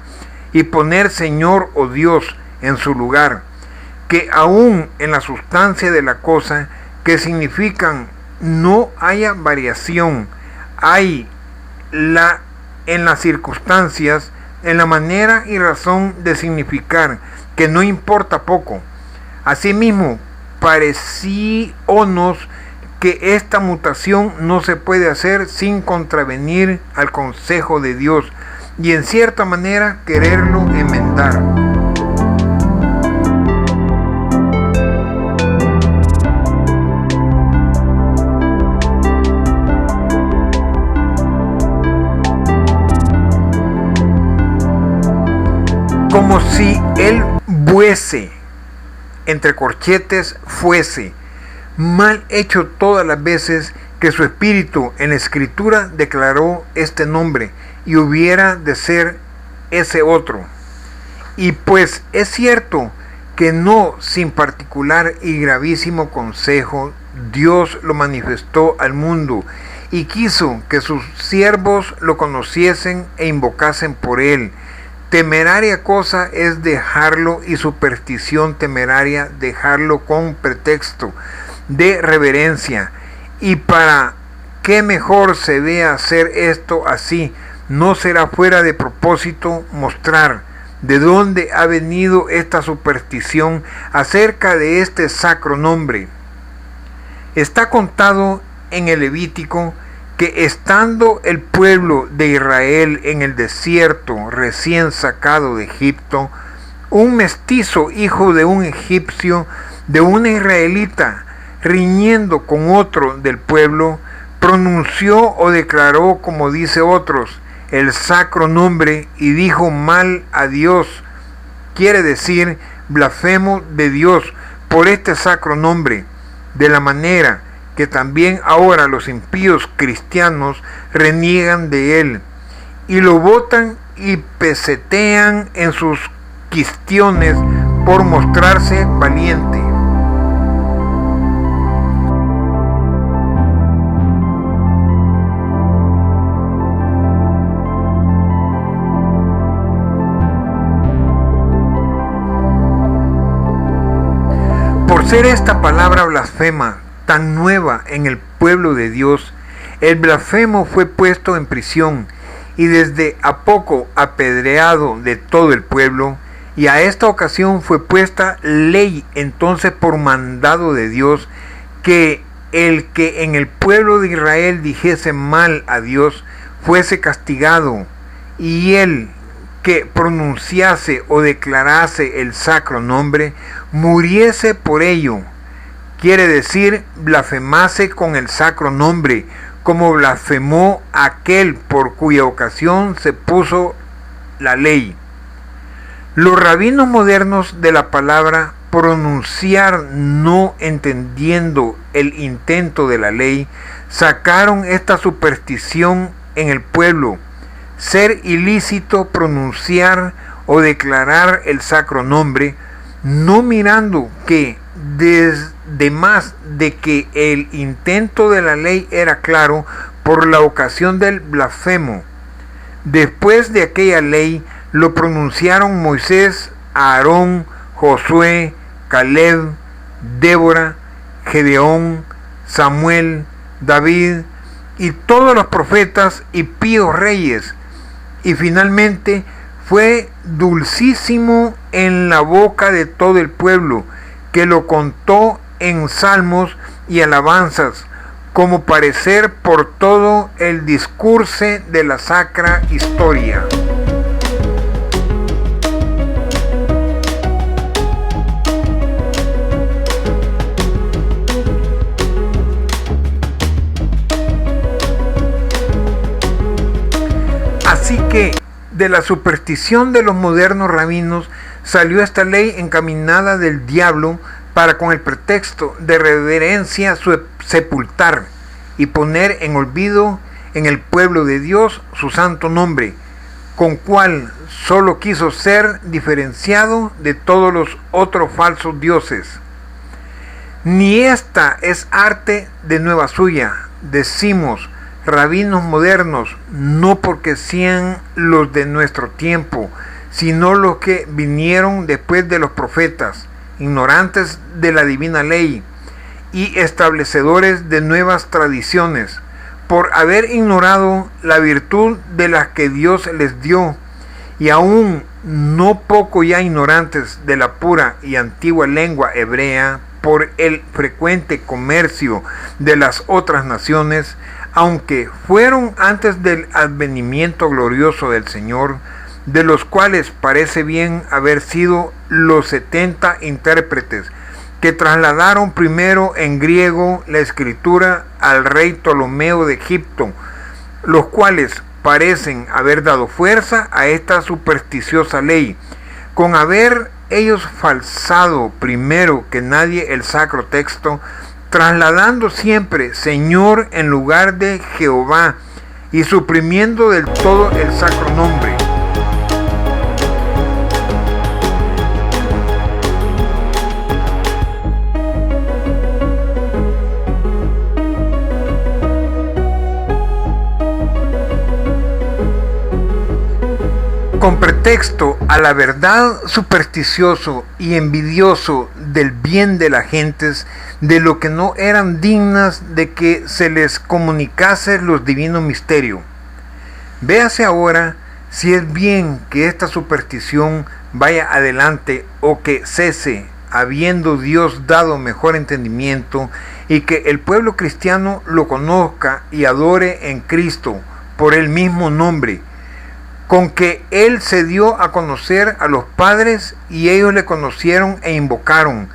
y poner Señor o Dios en su lugar, que aún en la sustancia de la cosa, que significan no haya variación, hay en las circunstancias, en la manera y razón de significar, que no importa poco. Asimismo, parecíonos que esta mutación no se puede hacer sin contravenir al consejo de Dios y en cierta manera quererlo enmendar. Como si él fuese, entre corchetes, fuese mal hecho todas las veces que su espíritu en la escritura declaró este nombre y hubiera de ser ese otro. Y pues es cierto que no sin particular y gravísimo consejo Dios lo manifestó al mundo y quiso que sus siervos lo conociesen e invocasen por él. Temeraria cosa es dejarlo, y superstición temeraria dejarlo con pretexto de reverencia. Y para que mejor se vea hacer esto así, no será fuera de propósito mostrar de dónde ha venido esta superstición acerca de este sacro nombre. Está contado en el Levítico que estando el pueblo de Israel en el desierto recién sacado de Egipto, un mestizo hijo de un egipcio, de una israelita, riñendo con otro del pueblo, pronunció o declaró, como dice otros, el sacro nombre y dijo mal a Dios, quiere decir blasfemo de Dios por este sacro nombre, de la manera que también ahora los impíos cristianos reniegan de él y lo botan y pesetean en sus quistiones por mostrarse valiente. ser esta palabra blasfema tan nueva en el pueblo de Dios, el blasfemo fue puesto en prisión y desde a poco apedreado de todo el pueblo, y a esta ocasión fue puesta ley entonces por mandado de Dios, que el que en el pueblo de Israel dijese mal a Dios fuese castigado, y el que pronunciase o declarase el sacro nombre muriese por ello. Quiere decir, blasfemase con el sacro nombre, como blasfemó aquel por cuya ocasión se puso la ley. Los rabinos modernos de la palabra pronunciar, no entendiendo el intento de la ley, sacaron esta superstición en el pueblo: ser ilícito pronunciar o declarar el sacro nombre, no mirando que desde más de que el intento de la ley era claro por la ocasión del blasfemo. Después de aquella ley lo pronunciaron Moisés, Aarón, Josué, Caleb, Débora, Gedeón, Samuel, David y todos los profetas y píos reyes, y finalmente fue dulcísimo en la boca de todo el pueblo, que lo contó en salmos y alabanzas, como parecer por todo el discurso de la sacra historia. Así que de la superstición de los modernos rabinos salió esta ley encaminada del diablo para, con el pretexto de reverencia, sepultar y poner en olvido en el pueblo de Dios su santo nombre, con cual solo quiso ser diferenciado de todos los otros falsos dioses. Ni esta es arte de nueva suya, decimos rabinos modernos, no porque sean los de nuestro tiempo, sino los que vinieron después de los profetas, ignorantes de la divina ley y establecedores de nuevas tradiciones, por haber ignorado la virtud de las que Dios les dio, y aún no poco ya ignorantes de la pura y antigua lengua hebrea, por el frecuente comercio de las otras naciones, aunque fueron antes del advenimiento glorioso del Señor, de los cuales parece bien haber sido los 70 intérpretes que trasladaron primero en griego la escritura al rey Ptolomeo de Egipto, los cuales parecen haber dado fuerza a esta supersticiosa ley, con haber ellos falsado primero que nadie el sacro texto, trasladando siempre Señor en lugar de Jehová y suprimiendo del todo el sacro nombre. Con pretexto a la verdad, supersticioso y envidioso del bien de las gentes, de lo que no eran dignas de que se les comunicase los divinos misterios. Véase ahora si es bien que esta superstición vaya adelante o que cese, habiendo Dios dado mejor entendimiento, y que el pueblo cristiano lo conozca y adore en Cristo por el mismo nombre, con que Él se dio a conocer a los padres y ellos le conocieron e invocaron,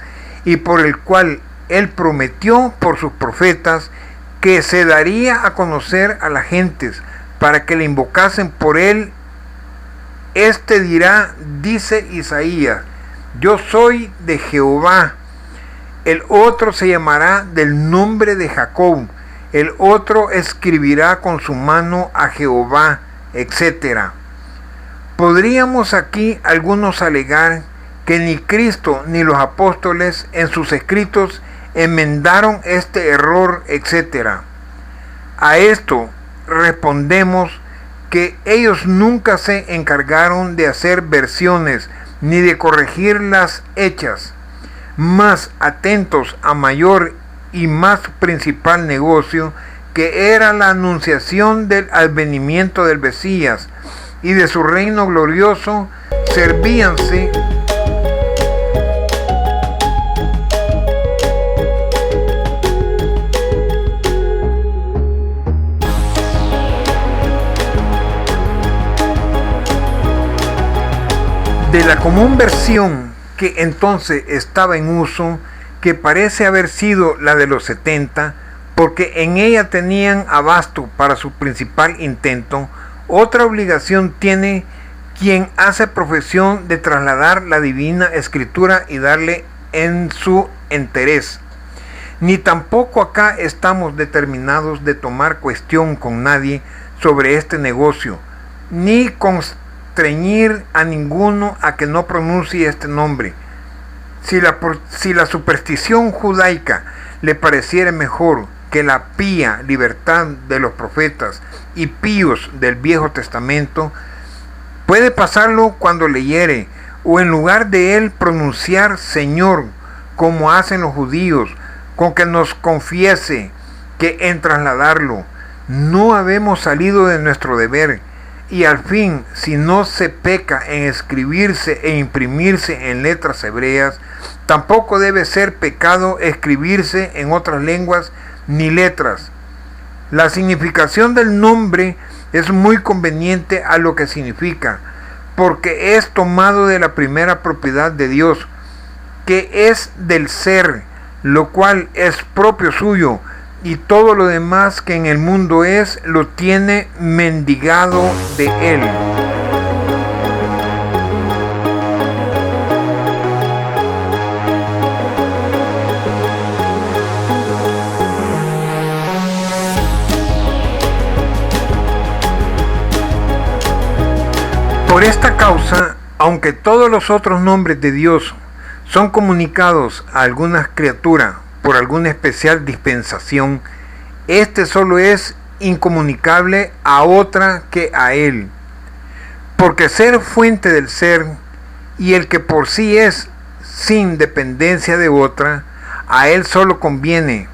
y por el cual Él prometió por sus profetas que se daría a conocer a las gentes para que le invocasen por Él. Este dirá, dice Isaías: yo soy de Jehová. El otro se llamará del nombre de Jacob. El otro escribirá con su mano a Jehová, etc. Podríamos aquí algunos alegar que ni Cristo ni los apóstoles en sus escritos enmendaron este error, etc. A esto respondemos que ellos nunca se encargaron de hacer versiones ni de corregir las hechas. más atentos a mayor y más principal negocio, que era la anunciación del advenimiento del Mesías y de su reino glorioso, servíanse de la común versión que entonces estaba en uso, que parece haber sido la de los 70, porque en ella tenían abasto para su principal intento. Otra obligación tiene quien hace profesión de trasladar la divina escritura y darle en su enterez. Ni tampoco acá estamos determinados de tomar cuestión con nadie sobre este negocio, ni constreñir a ninguno a que no pronuncie este nombre. Si la superstición judaica le pareciera mejor que la pía libertad de los profetas y píos del Viejo Testamento, puede pasarlo cuando leyere, o en lugar de él pronunciar Señor, como hacen los judíos, con que nos confiese que en trasladarlo no habemos salido de nuestro deber, y al fin, si no se peca en escribirse e imprimirse en letras hebreas, tampoco debe ser pecado escribirse en otras lenguas ni letras. La significación del nombre es muy conveniente a lo que significa, porque es tomado de la primera propiedad de Dios, que es del ser, lo cual es propio suyo, y todo lo demás que en el mundo es, lo tiene mendigado de él. Por esta causa, aunque todos los otros nombres de Dios son comunicados a alguna criatura por alguna especial dispensación, este solo es incomunicable a otra que a él, porque ser fuente del ser y el que por sí es sin dependencia de otra, a él solo conviene,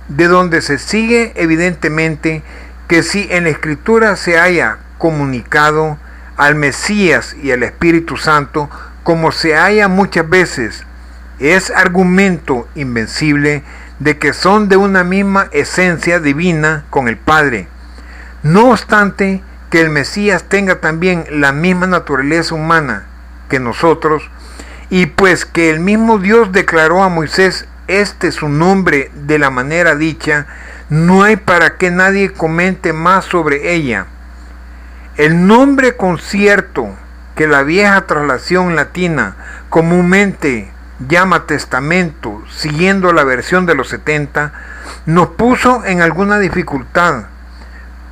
de donde se sigue evidentemente que si en la Escritura se haya comunicado al Mesías y al Espíritu Santo, como se halla muchas veces, es argumento invencible de que son de una misma esencia divina con el Padre. No obstante que el Mesías tenga también la misma naturaleza humana que nosotros, y pues que el mismo Dios declaró a Moisés su nombre de la manera dicha, no hay para que nadie comente más sobre ella. El nombre concierto, que la vieja traslación latina comúnmente llama testamento, siguiendo la versión de los 70, nos puso en alguna dificultad,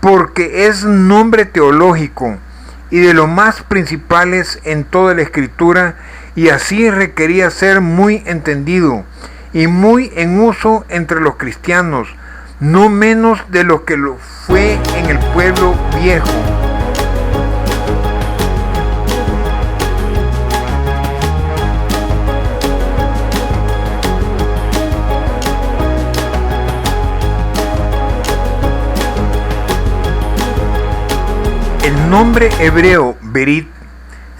porque es nombre teológico y de los más principales en toda la Escritura, y así requería ser muy entendido y muy en uso entre los cristianos, no menos de lo que lo fue en el pueblo viejo. El nombre hebreo Berit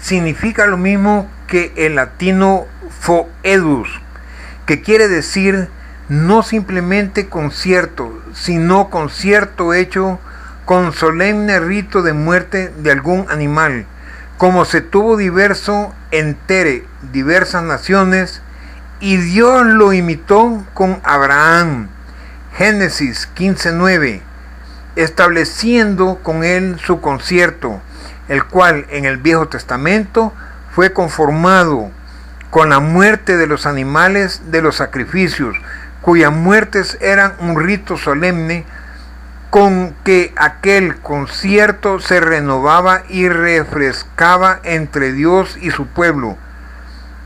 significa lo mismo que el latino Foedus, que quiere decir no simplemente concierto, sino concierto hecho con solemne rito de muerte de algún animal, como se tuvo diverso entere diversas naciones, y Dios lo imitó con Abraham, Génesis 15:9, estableciendo con él su concierto, el cual en el Viejo Testamento fue conformado con la muerte de los animales de los sacrificios, cuyas muertes eran un rito solemne con que aquel concierto se renovaba y refrescaba entre Dios y su pueblo.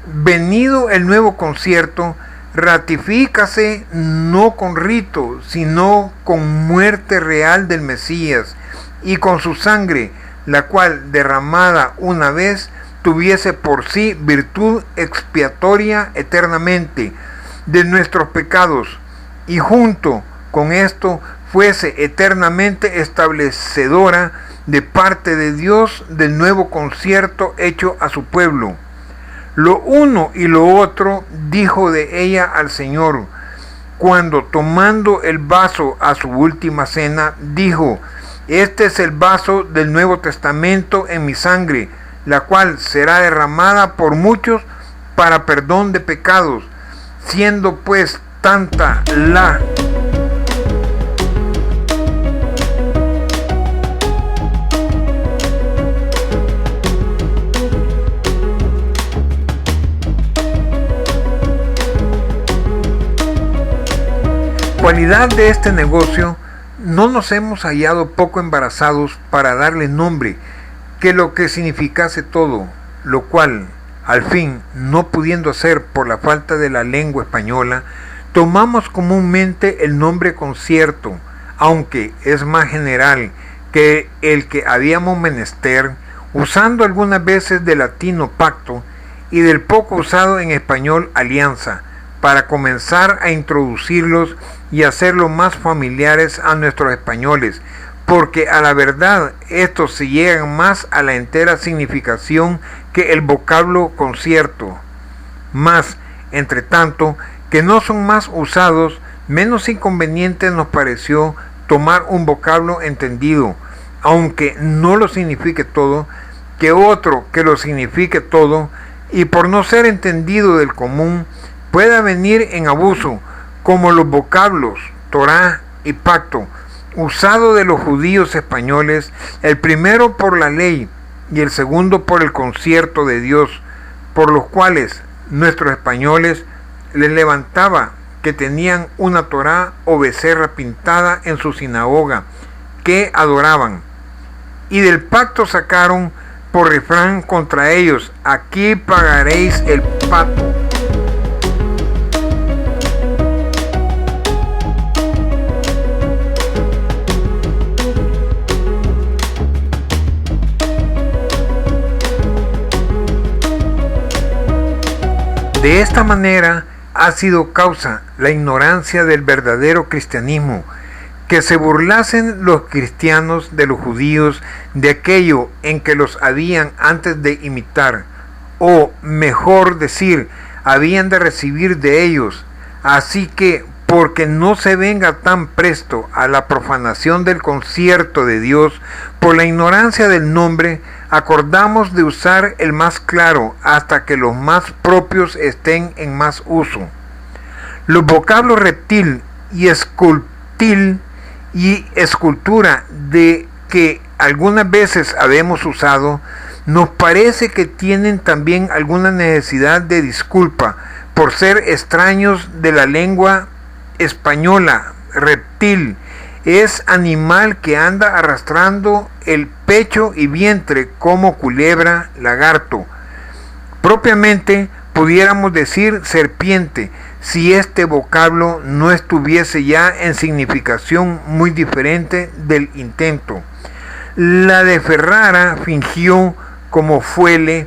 Venido el nuevo concierto, ratifícase no con rito, sino con muerte real del Mesías, y con su sangre, la cual derramada una vez tuviese por sí virtud expiatoria eternamente de nuestros pecados, y junto con esto fuese eternamente establecedora de parte de Dios del nuevo concierto hecho a su pueblo. Lo uno y lo otro dijo de ella al Señor, cuando tomando el vaso a su última cena, dijo: este es el vaso del Nuevo Testamento en mi sangre, la cual será derramada por muchos para perdón de pecados. Siendo pues tanta la cualidad de este negocio, no nos hemos hallado poco embarazados para darle nombre, que lo que significase todo, lo cual, al fin, no pudiendo hacer por la falta de la lengua española, tomamos comúnmente el nombre concierto, aunque es más general que el que habíamos menester, usando algunas veces del latino pacto y del poco usado en español alianza, para comenzar a introducirlos y hacerlos más familiares a nuestros españoles, porque a la verdad estos se llegan más a la entera significación que el vocablo concierto. Mas, entre tanto, que no son más usados, menos inconveniente nos pareció tomar un vocablo entendido, aunque no lo signifique todo, que otro que lo signifique todo, y por no ser entendido del común, pueda venir en abuso, como los vocablos Torá y pacto, usado de los judíos españoles, el primero por la ley y el segundo por el concierto de Dios, por los cuales nuestros españoles les levantaba que tenían una Torá o becerra pintada en su sinagoga, que adoraban, y del pacto sacaron por refrán contra ellos: aquí pagaréis el pato. De esta manera ha sido causa la ignorancia del verdadero cristianismo, que se burlasen los cristianos de los judíos de aquello en que los habían antes de imitar, o mejor decir, habían de recibir de ellos. Así que, porque no se venga tan presto a la profanación del concierto de Dios por la ignorancia del nombre, acordamos de usar el más claro hasta que los más propios estén en más uso. Los vocablos reptil y escultil y escultura de que algunas veces habemos usado, nos parece que tienen también alguna necesidad de disculpa por ser extraños de la lengua española. Reptil es animal que anda arrastrando el pecho y vientre como culebra, lagarto. Propiamente pudiéramos decir serpiente, si este vocablo no estuviese ya en significación muy diferente del intento. La de Ferrara fingió, como fuele,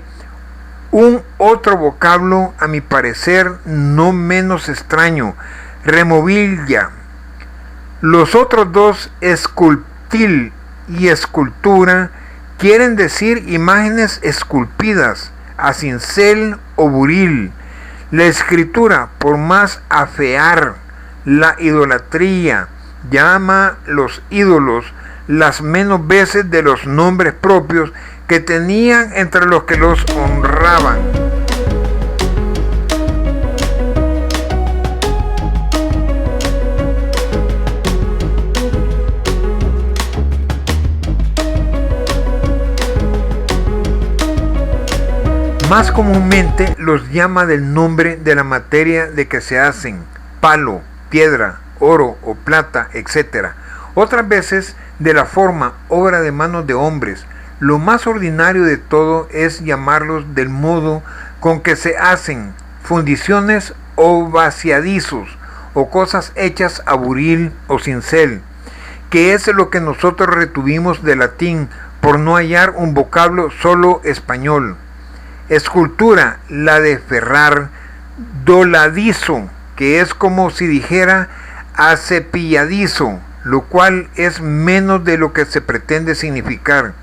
un otro vocablo a mi parecer no menos extraño: removilla. Los otros dos, escultil y escultura, quieren decir imágenes esculpidas a cincel o buril. La escritura, por más afear la idolatría, llama los ídolos las menos veces de los nombres propios que tenían entre los que los honraban. Más comúnmente los llama del nombre de la materia de que se hacen: palo, piedra, oro o plata, etc. Otras veces de la forma, obra de manos de hombres. Lo más ordinario de todo es llamarlos del modo con que se hacen: fundiciones o vaciadizos, o cosas hechas a buril o cincel, que es lo que nosotros retuvimos de latín por no hallar un vocablo solo español. Escultura, la de ferrar, doladizo, que es como si dijera acepilladizo, lo cual es menos de lo que se pretende significar.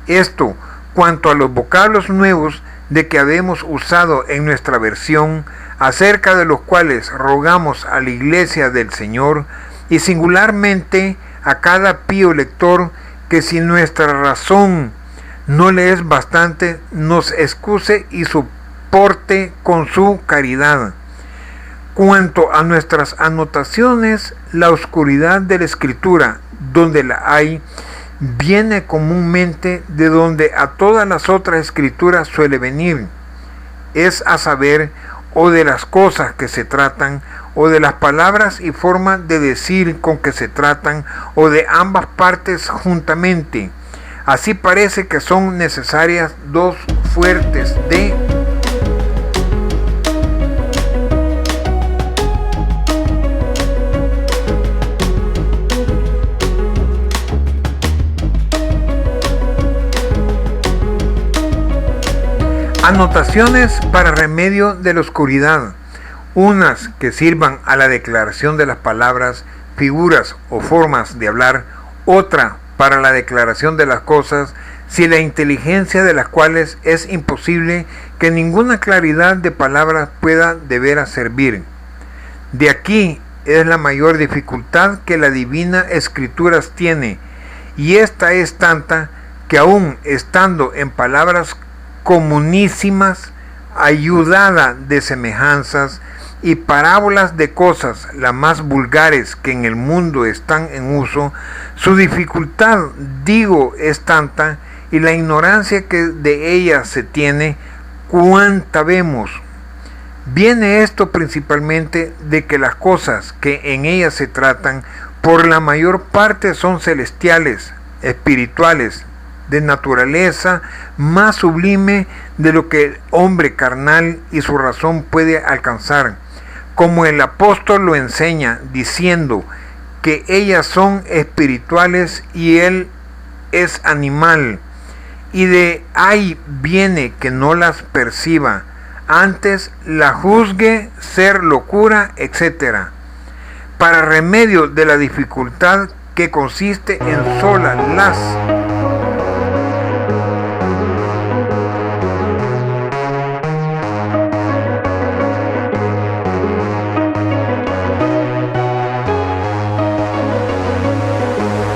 Esto, cuanto a los vocablos nuevos de que habemos usado en nuestra versión, acerca de los cuales rogamos a la Iglesia del Señor, y singularmente a cada pío lector, que si nuestra razón no le es bastante, nos excuse y soporte con su caridad. Cuanto a nuestras anotaciones, la oscuridad de la Escritura, donde la hay, viene comúnmente de donde a todas las otras escrituras suele venir, es a saber, o de las cosas que se tratan, o de las palabras y forma de decir con que se tratan, o de ambas partes juntamente. Así parece que son necesarias dos fuertes de anotaciones para remedio de la oscuridad, unas que sirvan a la declaración de las palabras, figuras o formas de hablar, otra para la declaración de las cosas, si la inteligencia de las cuales es imposible que ninguna claridad de palabras pueda de veras servir. De aquí es la mayor dificultad que la Divina Escrituras tiene, y esta es tanta que aun estando en palabras comunísimas, ayudada de semejanzas y parábolas de cosas las más vulgares que en el mundo están en uso, su dificultad, digo, es tanta, y la ignorancia que de ella se tiene, cuánta vemos. Viene esto principalmente de que las cosas que en ella se tratan, por la mayor parte son celestiales, espirituales, de naturaleza más sublime de lo que el hombre carnal y su razón puede alcanzar, como el apóstol lo enseña, diciendo que ellas son espirituales y él es animal, y de ahí viene que no las perciba, antes la juzgue ser locura, etc. Para remedio de la dificultad que consiste en solas las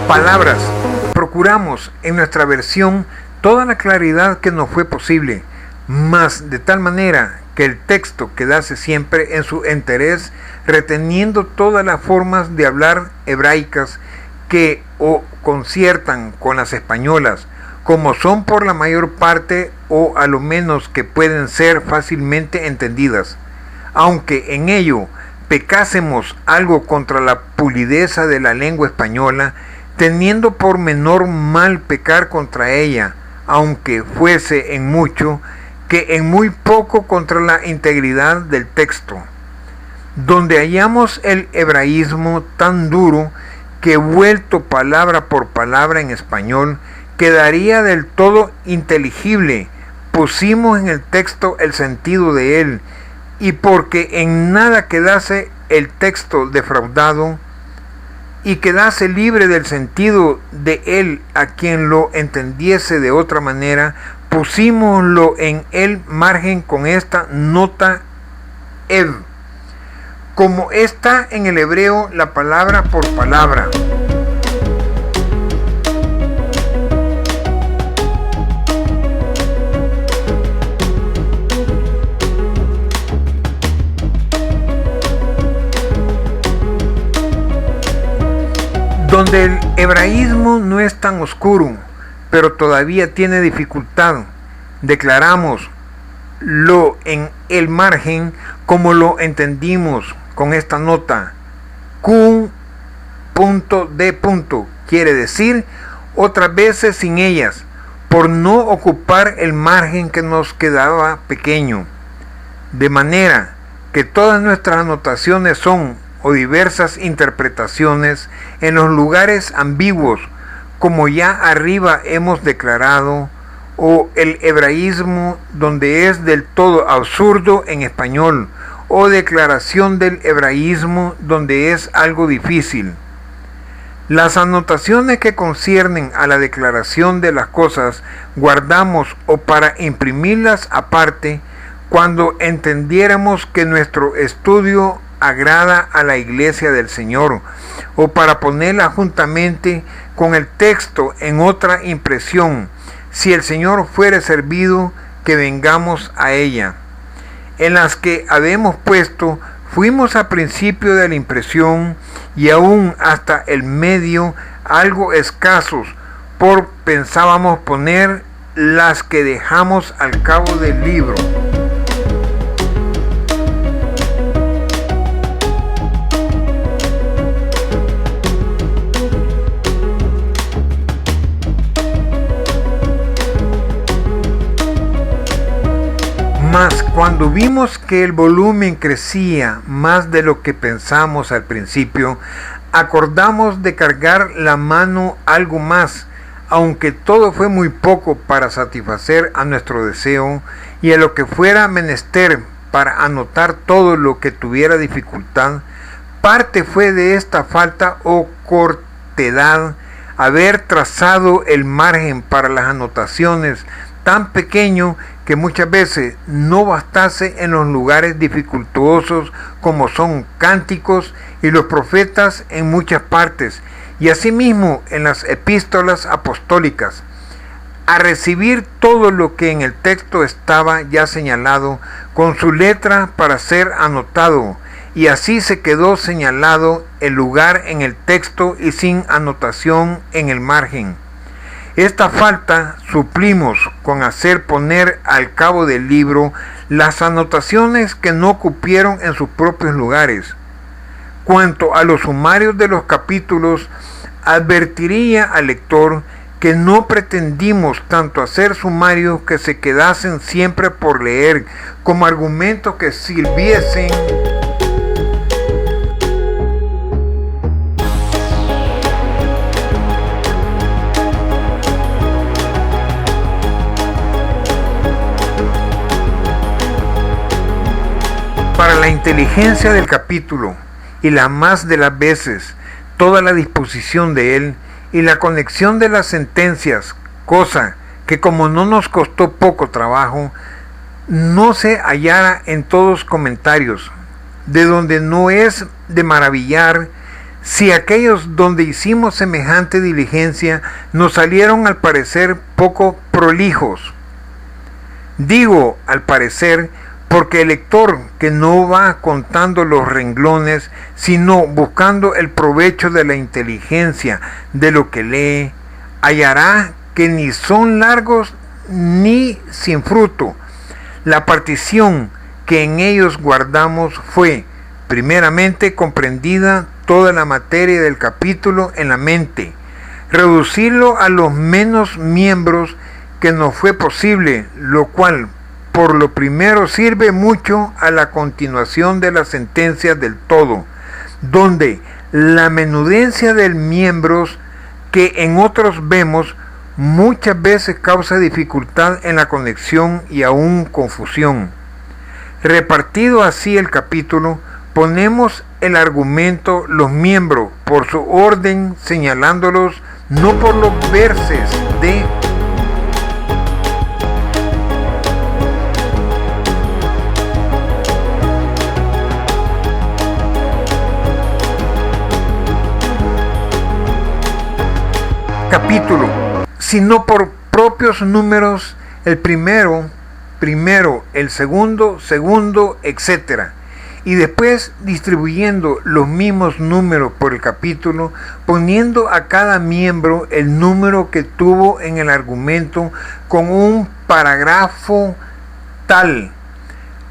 palabras, procuramos en nuestra versión toda la claridad que nos fue posible, mas de tal manera que el texto quedase siempre en su interés, reteniendo todas las formas de hablar hebraicas que o conciertan con las españolas, como son por la mayor parte o a lo menos que pueden ser fácilmente entendidas, aunque en ello pecásemos algo contra la pulideza de la lengua española, teniendo por menor mal pecar contra ella, aunque fuese en mucho, que en muy poco contra la integridad del texto, donde hallamos el hebraísmo tan duro que vuelto palabra por palabra en español, quedaría del todo inteligible. Pusimos en el texto el sentido de él, y porque en nada quedase el texto defraudado, y quedase libre del sentido de él a quien lo entendiese de otra manera, pusimoslo en el margen con esta nota ev, como está en el hebreo la palabra por palabra. Donde el hebraísmo no es tan oscuro, pero todavía tiene dificultad, declaramos lo en el margen como lo entendimos con esta nota. Q.D. quiere decir otras veces sin ellas, por no ocupar el margen que nos quedaba pequeño. De manera que todas nuestras anotaciones son o diversas interpretaciones en los lugares ambiguos, como ya arriba hemos declarado, o el hebraísmo, donde es del todo absurdo en español, o declaración del hebraísmo, donde es algo difícil. Las anotaciones que conciernen a la declaración de las cosas guardamos o para imprimirlas aparte cuando entendiéramos que nuestro estudio agrada a la iglesia del Señor, o para ponerla juntamente con el texto en otra impresión, si el Señor fuere servido que vengamos a ella. En las que habemos puesto, fuimos al principio de la impresión y aún hasta el medio algo escasos, por pensábamos poner las que dejamos al cabo del libro. Mas cuando vimos que el volumen crecía más de lo que pensamos al principio, acordamos de cargar la mano algo más, aunque todo fue muy poco para satisfacer a nuestro deseo, y a lo que fuera menester para anotar todo lo que tuviera dificultad. Parte fue de esta falta o cortedad haber trazado el margen para las anotaciones tan pequeño que muchas veces no bastase en los lugares dificultuosos como son cánticos y los profetas en muchas partes, y asimismo en las epístolas apostólicas, a recibir todo lo que en el texto estaba ya señalado con su letra para ser anotado, y así se quedó señalado el lugar en el texto y sin anotación en el margen. Esta falta suplimos con hacer poner al cabo del libro las anotaciones que no cupieron en sus propios lugares. Cuanto a los sumarios de los capítulos, advertiría al lector que no pretendimos tanto hacer sumarios que se quedasen siempre por leer, como argumentos que sirviesen para la inteligencia del capítulo, y la más de las veces toda la disposición de él y la conexión de las sentencias, cosa que como no nos costó poco trabajo, no se hallara en todos comentarios, de donde no es de maravillar si aquellos donde hicimos semejante diligencia nos salieron al parecer poco prolijos. Digo al parecer porque el lector que no va contando los renglones, sino buscando el provecho de la inteligencia de lo que lee, hallará que ni son largos ni sin fruto. La partición que en ellos guardamos fue, primeramente, comprendida toda la materia del capítulo en la mente, reducirlo a los menos miembros que nos fue posible, lo cual por lo primero sirve mucho a la continuación de las sentencias del todo, donde la menudencia de miembros que en otros vemos muchas veces causa dificultad en la conexión y aún confusión. Repartido así el capítulo, ponemos el argumento los miembros por su orden, señalándolos no por los verses de capítulo, sino por propios números, el primero, el segundo, etc. Y después distribuyendo los mismos números por el capítulo, poniendo a cada miembro el número que tuvo en el argumento con un parágrafo tal.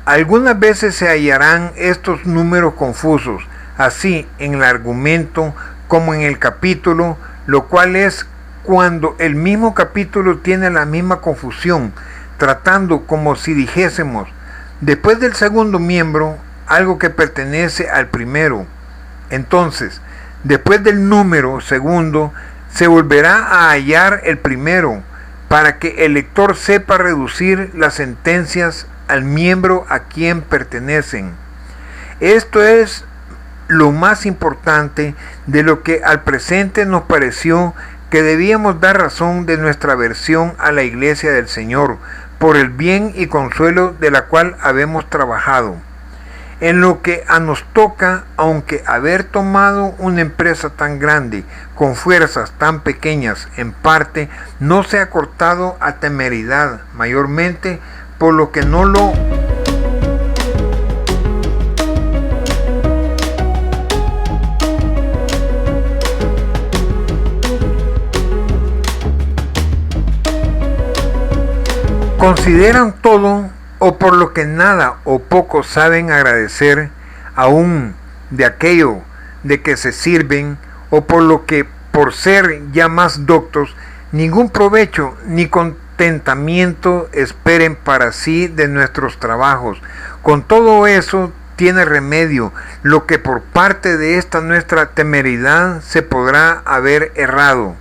Algunas veces se hallarán estos números confusos, así en el argumento como en el capítulo, lo cual es cuando el mismo capítulo tiene la misma confusión, tratando como si dijésemos, después del segundo miembro, algo que pertenece al primero. Entonces, después del número segundo, se volverá a hallar el primero, para que el lector sepa reducir las sentencias al miembro a quien pertenecen. Esto es lo más importante de lo que al presente nos pareció que debíamos dar razón de nuestra aversión a la Iglesia del Señor, por el bien y consuelo de la cual habemos trabajado. En lo que a nos toca, aunque haber tomado una empresa tan grande, con fuerzas tan pequeñas, en parte, no se ha cortado a temeridad, mayormente por lo que no lo consideran todo, o por lo que nada o poco saben agradecer, aún de aquello de que se sirven, o por lo que por ser ya más doctos, ningún provecho ni contentamiento esperen para sí de nuestros trabajos. Con todo eso tiene remedio lo que por parte de esta nuestra temeridad se podrá haber errado.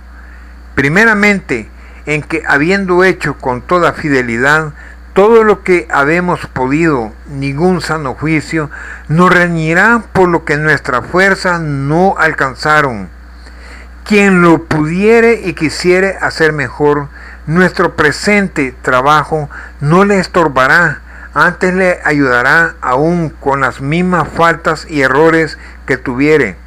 Primeramente, en que habiendo hecho con toda fidelidad todo lo que habemos podido, ningún sano juicio nos reñirá por lo que nuestras fuerzas no alcanzaron. Quien lo pudiere y quisiere hacer mejor, nuestro presente trabajo no le estorbará, antes le ayudará aún con las mismas faltas y errores que tuviere.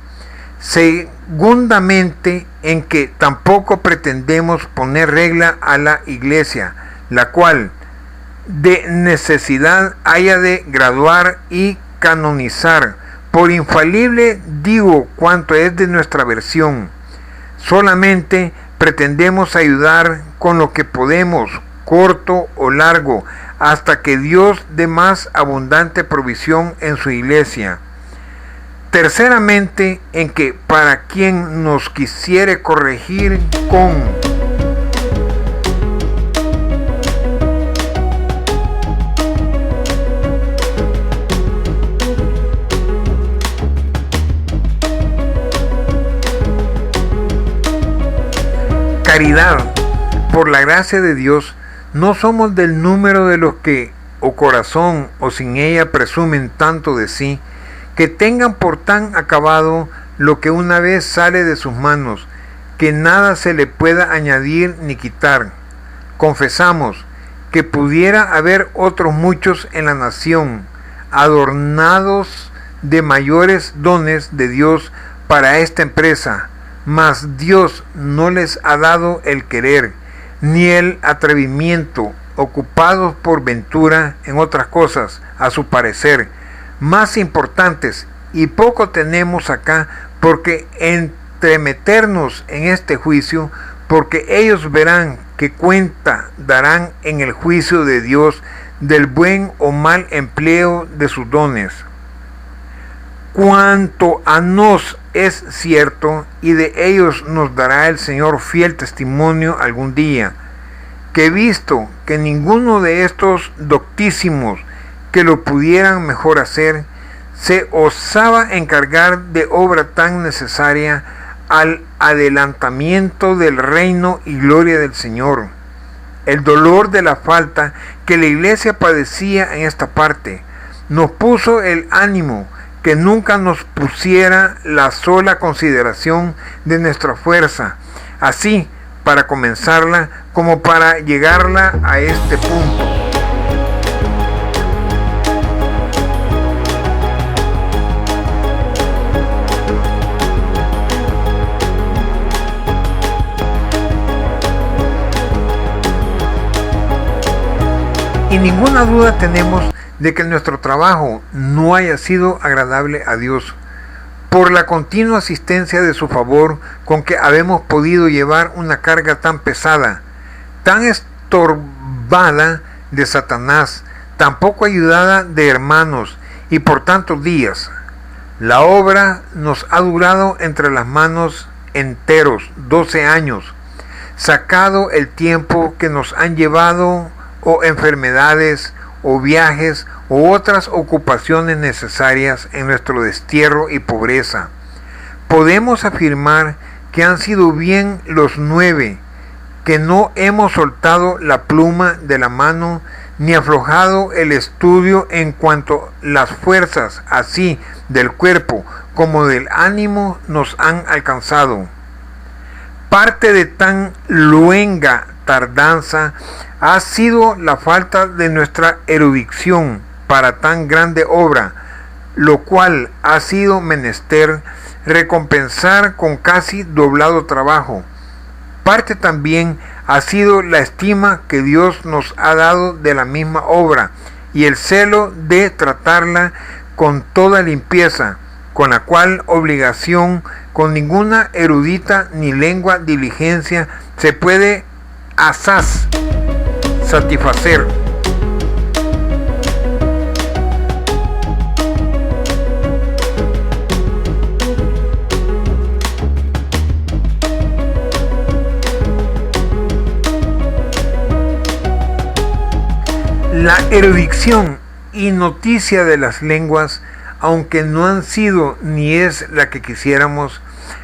Segundamente, en que tampoco pretendemos poner regla a la Iglesia, la cual de necesidad haya de graduar y canonizar. Por infalible digo cuanto es de nuestra versión. Solamente pretendemos ayudar con lo que podemos, corto o largo, hasta que Dios dé más abundante provisión en su Iglesia. Terceramente, en que para quien nos quisiere corregir con caridad, por la gracia de Dios, no somos del número de los que, o corazón o sin ella, presumen tanto de sí, que tengan por tan acabado lo que una vez sale de sus manos, que nada se le pueda añadir ni quitar. Confesamos que pudiera haber otros muchos en la nación, adornados de mayores dones de Dios para esta empresa, mas Dios no les ha dado el querer, ni el atrevimiento, ocupados por ventura en otras cosas, a su parecer, más importantes, y poco tenemos acá, porque entremeternos en este juicio, porque ellos verán que cuenta darán en el juicio de Dios del buen o mal empleo de sus dones. Cuanto a nos es cierto, y de ellos nos dará el Señor fiel testimonio algún día, que visto que ninguno de estos doctísimos que lo pudieran mejor hacer, se osaba encargar de obra tan necesaria al adelantamiento del reino y gloria del Señor. El dolor de la falta que la Iglesia padecía en esta parte nos puso el ánimo que nunca nos pusiera la sola consideración de nuestra fuerza, así para comenzarla como para llegarla a este punto. Y ninguna duda tenemos de que nuestro trabajo no haya sido agradable a Dios, por la continua asistencia de su favor con que habemos podido llevar una carga tan pesada, tan estorbada de Satanás, tan poco ayudada de hermanos, y por tantos días. La obra nos ha durado entre las manos enteros 12 años, sacado el tiempo que nos han llevado o enfermedades o viajes u otras ocupaciones necesarias en nuestro destierro y pobreza. Podemos afirmar que han sido bien los 9 que no hemos soltado la pluma de la mano ni aflojado el estudio en cuanto las fuerzas, así del cuerpo como del ánimo, nos han alcanzado. Parte de tan luenga tardanza ha sido la falta de nuestra erudición para tan grande obra, lo cual ha sido menester recompensar con casi doblado trabajo. Parte también ha sido la estima que Dios nos ha dado de la misma obra y el celo de tratarla con toda limpieza, con la cual obligación con ninguna erudita ni lengua diligencia se puede asaz satisfacer. La erudición y noticia de las lenguas, aunque no han sido ni es la que quisiéramos,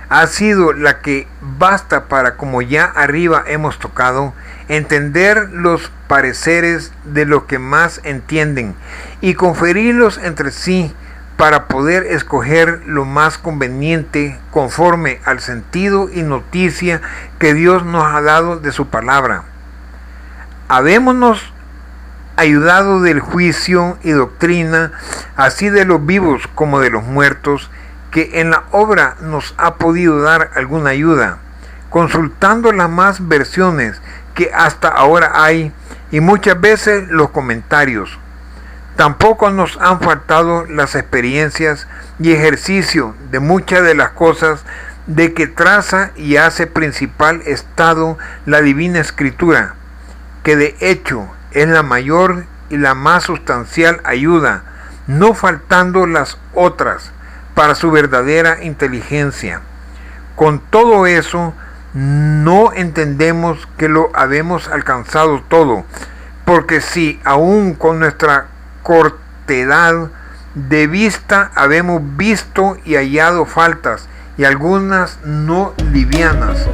ha sido la que basta para, como ya arriba hemos tocado, entender los pareceres de los que más entienden y conferirlos entre sí para poder escoger lo más conveniente conforme al sentido y noticia que Dios nos ha dado de su palabra. Habémonos ayudado del juicio y doctrina, así de los vivos como de los muertos, que en la obra nos ha podido dar alguna ayuda, consultando las más versiones que hasta ahora hay y muchas veces los comentarios. Tampoco nos han faltado las experiencias y ejercicio de muchas de las cosas de que traza y hace principal estado la Divina Escritura, que de hecho es la mayor y la más sustancial ayuda, no faltando las otras para su verdadera inteligencia. Con todo eso, no entendemos que lo habemos alcanzado todo, porque si aún con nuestra cortedad de vista habemos visto y hallado faltas, y algunas no livianas,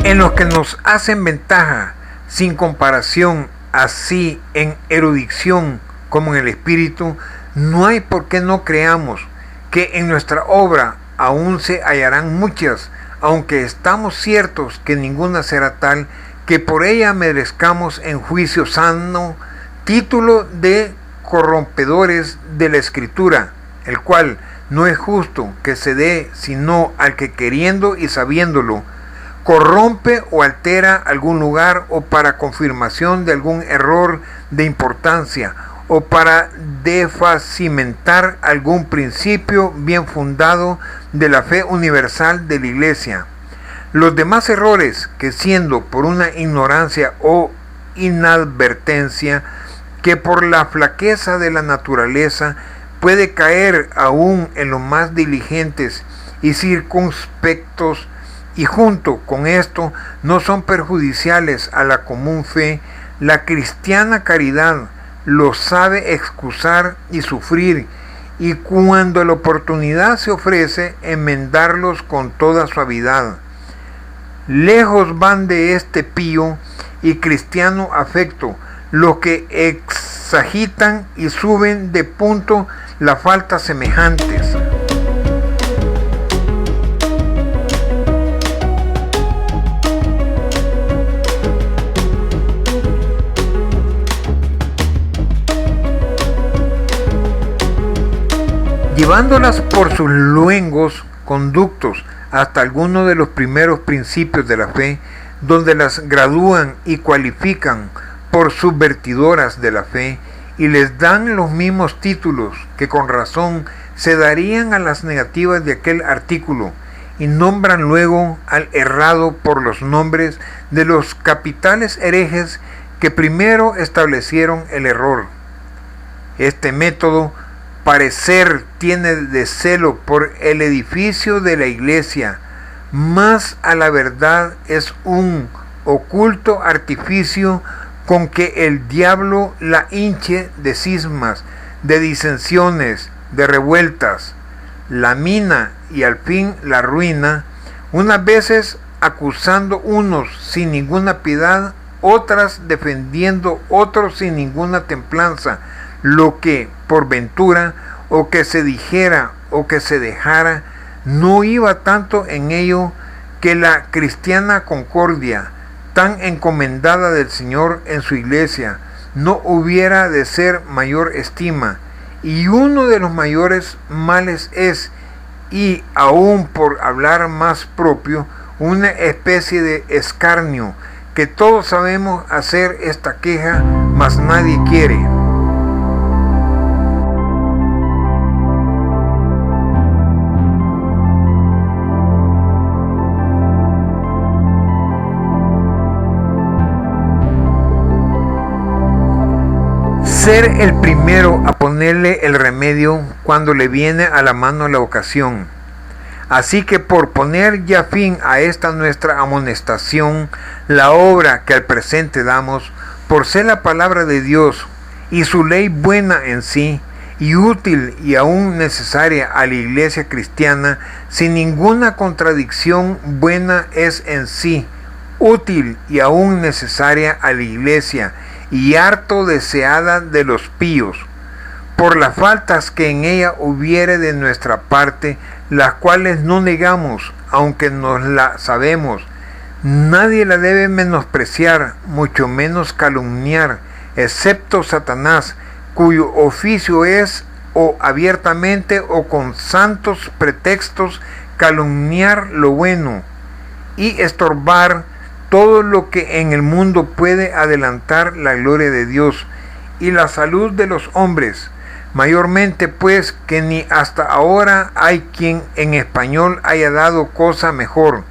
en los que nos hacen ventaja sin comparación, así en erudición como en el espíritu, no hay por qué no creamos que en nuestra obra aún se hallarán muchas, aunque estamos ciertos que ninguna será tal que por ella merezcamos en juicio sano título de corrompedores de la Escritura, el cual no es justo que se dé sino al que, queriendo y sabiéndolo, corrompe o altera algún lugar, o para confirmación de algún error de importancia, o para desfacimentar algún principio bien fundado de la fe universal de la Iglesia. Los demás errores, que siendo por una ignorancia o inadvertencia, que por la flaqueza de la naturaleza puede caer aún en los más diligentes y circunspectos, y junto con esto no son perjudiciales a la común fe, la cristiana caridad los sabe excusar y sufrir, y cuando la oportunidad se ofrece, enmendarlos con toda suavidad. Lejos van de este pío y cristiano afecto los que exagitan y suben de punto las faltas semejantes. Llevándolas por sus luengos conductos hasta algunos de los primeros principios de la fe, donde las gradúan y cualifican por subvertidoras de la fe, y les dan los mismos títulos que con razón se darían a las negativas de aquel artículo, y nombran luego al errado por los nombres de los capitales herejes que primero establecieron el error. Este método parecer tiene de celo por el edificio de la Iglesia, mas a la verdad es un oculto artificio con que el diablo la hinche de cismas, de disensiones, de revueltas, la mina y al fin la ruina, unas veces acusando unos sin ninguna piedad, otras defendiendo otros sin ninguna templanza, lo que por ventura o que se dijera o que se dejara, no iba tanto en ello que la cristiana concordia, tan encomendada del Señor en su iglesia, no hubiera de ser mayor estima. Y uno de los mayores males es, y aún por hablar más propio, una especie de escarnio, que todos sabemos hacer esta queja, mas nadie quiere. Ser el primero a ponerle el remedio cuando le viene a la mano la ocasión. Así que por poner ya fin a esta nuestra amonestación, la obra que al presente damos, por ser la palabra de Dios y su ley buena en sí, y útil y aún necesaria a la iglesia cristiana, sin ninguna contradicción, buena es en sí, útil y aún necesaria a la iglesia, y harto deseada de los píos, por las faltas que en ella hubiere de nuestra parte, las cuales no negamos, aunque nos la sabemos. Nadie la debe menospreciar, mucho menos calumniar, excepto Satanás, cuyo oficio es, o abiertamente o con santos pretextos, calumniar lo bueno y estorbar todo lo que en el mundo puede adelantar la gloria de Dios y la salud de los hombres, mayormente pues que ni hasta ahora hay quien en español haya dado cosa mejor,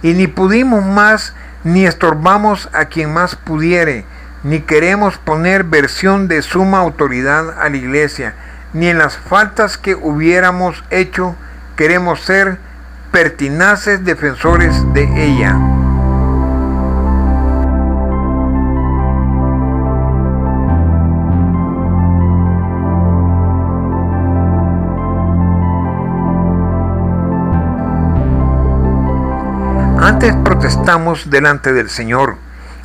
y ni pudimos más, ni estorbamos a quien más pudiere, ni queremos poner versión de suma autoridad a la iglesia, ni en las faltas que hubiéramos hecho queremos ser pertinaces defensores de ella. Antes protestamos delante del Señor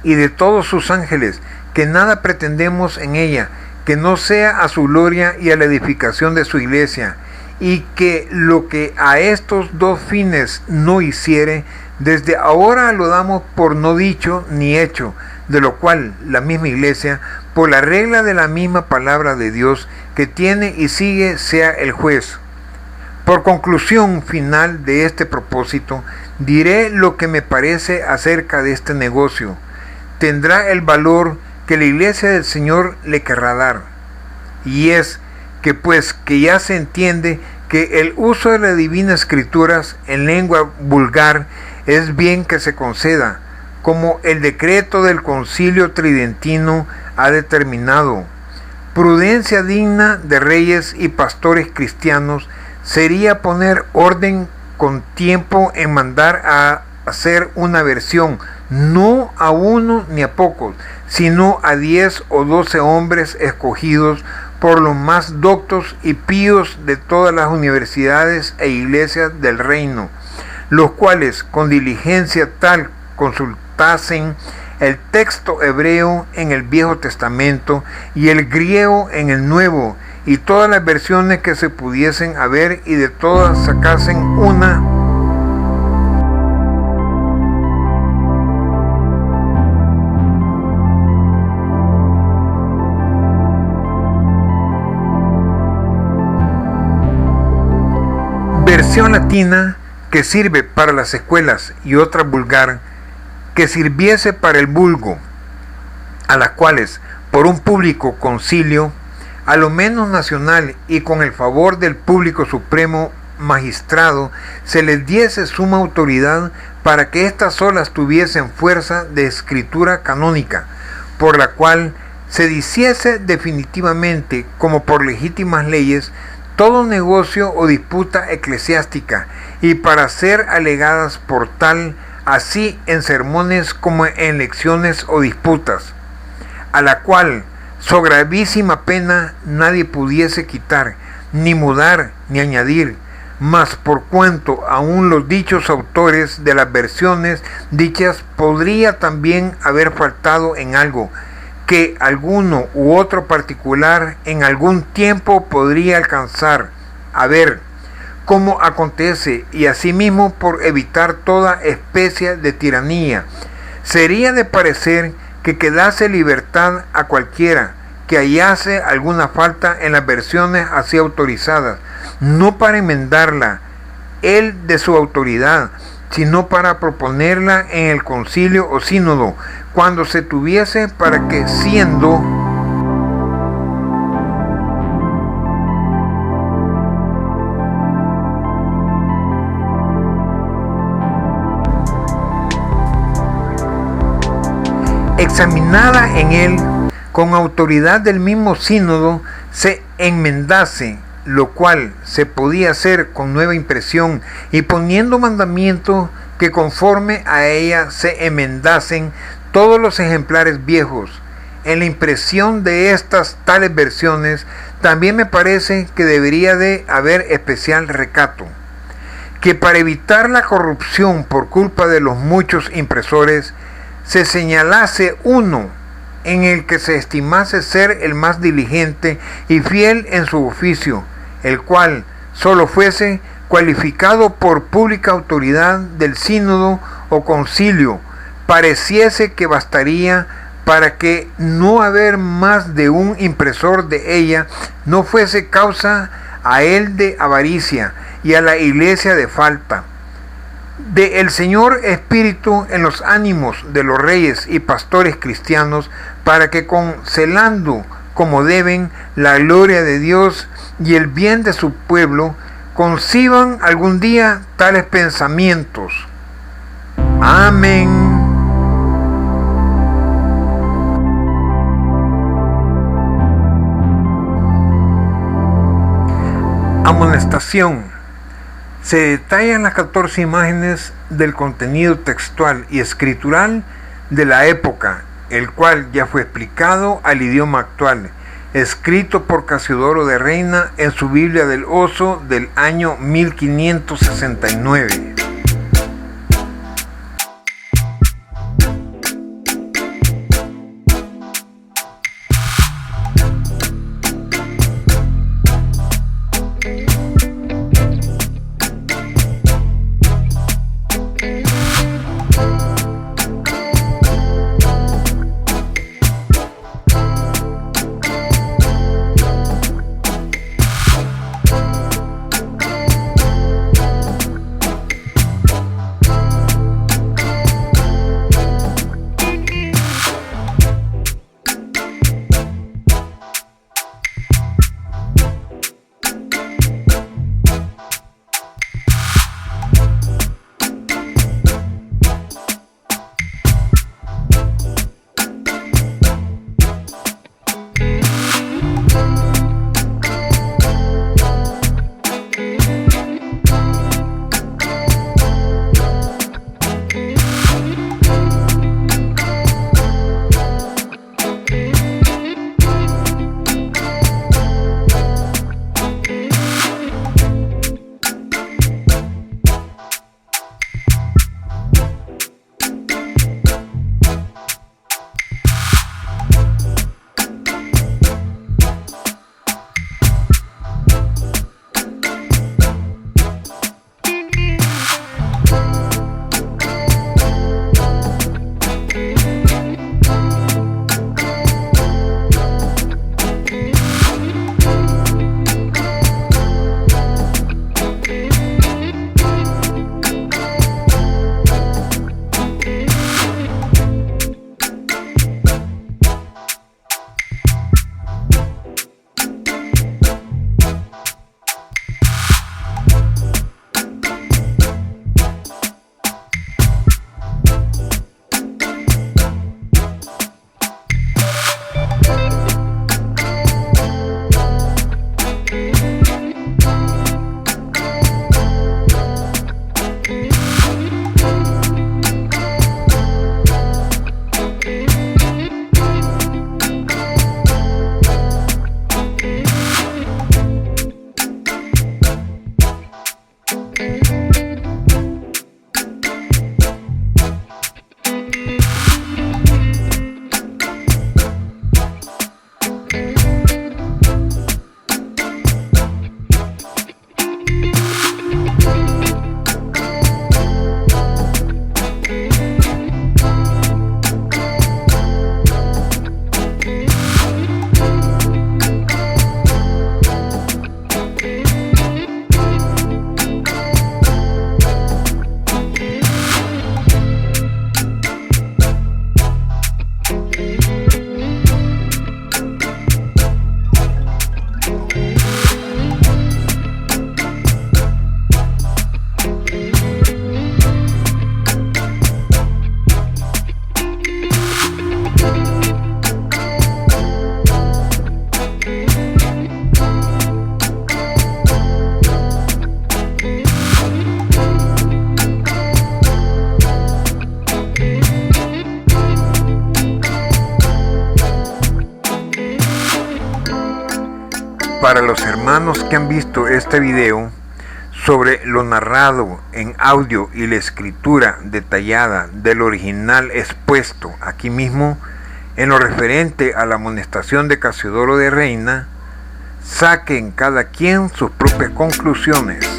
y de todos sus ángeles que nada pretendemos en ella, que no sea a su gloria y a la edificación de su iglesia, y que lo que a estos dos fines no hiciere, desde ahora lo damos por no dicho ni hecho, de lo cual la misma iglesia, por la regla de la misma palabra de Dios que tiene y sigue, sea el juez. Por conclusión final de este propósito, diré lo que me parece acerca de este negocio. Tendrá el valor que la iglesia del Señor le querrá dar. Y es que pues que ya se entiende que el uso de las divinas escrituras en lengua vulgar es bien que se conceda, como el decreto del Concilio Tridentino ha determinado. Prudencia digna de reyes y pastores cristianos sería poner orden con tiempo en mandar a hacer una versión, no a uno ni a pocos, sino a 10 o 12 hombres escogidos por los más doctos y píos de todas las universidades e iglesias del reino, los cuales con diligencia tal consultasen el texto hebreo en el Viejo Testamento y el griego en el Nuevo, y todas las versiones que se pudiesen haber, y de todas sacasen una versión latina que sirve para las escuelas y otra vulgar que sirviese para el vulgo, a las cuales por un público concilio, a lo menos nacional y con el favor del público supremo magistrado, se les diese suma autoridad para que éstas solas tuviesen fuerza de escritura canónica, por la cual se diciese definitivamente, como por legítimas leyes, todo negocio o disputa eclesiástica, y para ser alegadas por tal, así en sermones como en lecciones o disputas. a la cual su gravísima pena nadie pudiese quitar, ni mudar, ni añadir, mas por cuanto aún los dichos autores de las versiones dichas podría también haber faltado en algo, que alguno u otro particular en algún tiempo podría alcanzar a ver, como acontece, y asimismo por evitar toda especie de tiranía, sería de parecer que quedase libertad a cualquiera que hallase alguna falta en las versiones así autorizadas, no para enmendarla él de su autoridad, sino para proponerla en el concilio o sínodo, cuando se tuviese, para que siendo examinada en él con autoridad del mismo sínodo, se enmendase, lo cual se podía hacer con nueva impresión y poniendo mandamientos que conforme a ella se enmendasen todos los ejemplares viejos. En la impresión de estas tales versiones también me parece que debería de haber especial recato, que para evitar la corrupción por culpa de los muchos impresores, se señalase uno en el que se estimase ser el más diligente y fiel en su oficio, el cual solo fuese cualificado por pública autoridad del sínodo o concilio, pareciese que bastaría para que no haber más de un impresor de ella no fuese causa a él de avaricia y a la iglesia de falta. De el Señor Espíritu en los ánimos de los reyes y pastores cristianos, para que concelando como deben la gloria de Dios y el bien de su pueblo, conciban algún día tales pensamientos. Amén. Amonestación. Se detallan las 14 imágenes del contenido textual y escritural de la época, el cual ya fue explicado al idioma actual, escrito por Casiodoro de Reina en su Biblia del Oso del año 1569. Para los hermanos que han visto este video sobre lo narrado en audio y la escritura detallada del original expuesto aquí mismo en lo referente a la amonestación de Casiodoro de Reina, saquen cada quien sus propias conclusiones.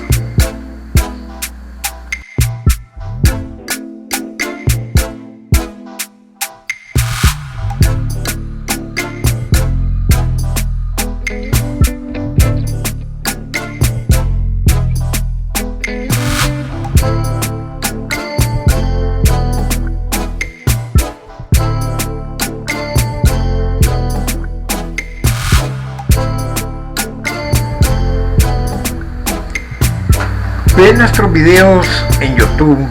Ve nuestros videos en YouTube,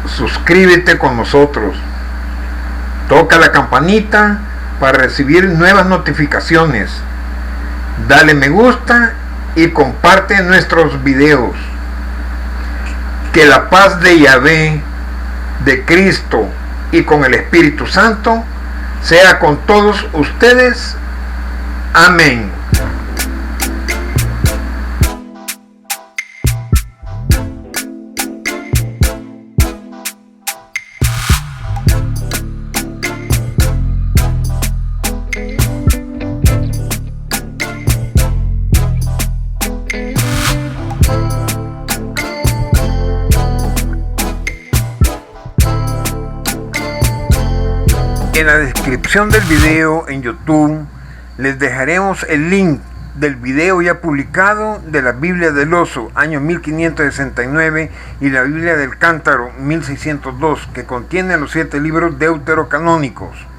suscríbete con nosotros, toca la campanita para recibir nuevas notificaciones, dale me gusta y comparte nuestros videos. Que la paz de Yahvé, de Cristo y con el Espíritu Santo sea con todos ustedes. Amén. En la descripción del video en YouTube les dejaremos el link del video ya publicado de la Biblia del Oso, año 1569, y la Biblia del Cántaro, 1602, que contiene los 7 libros deuterocanónicos.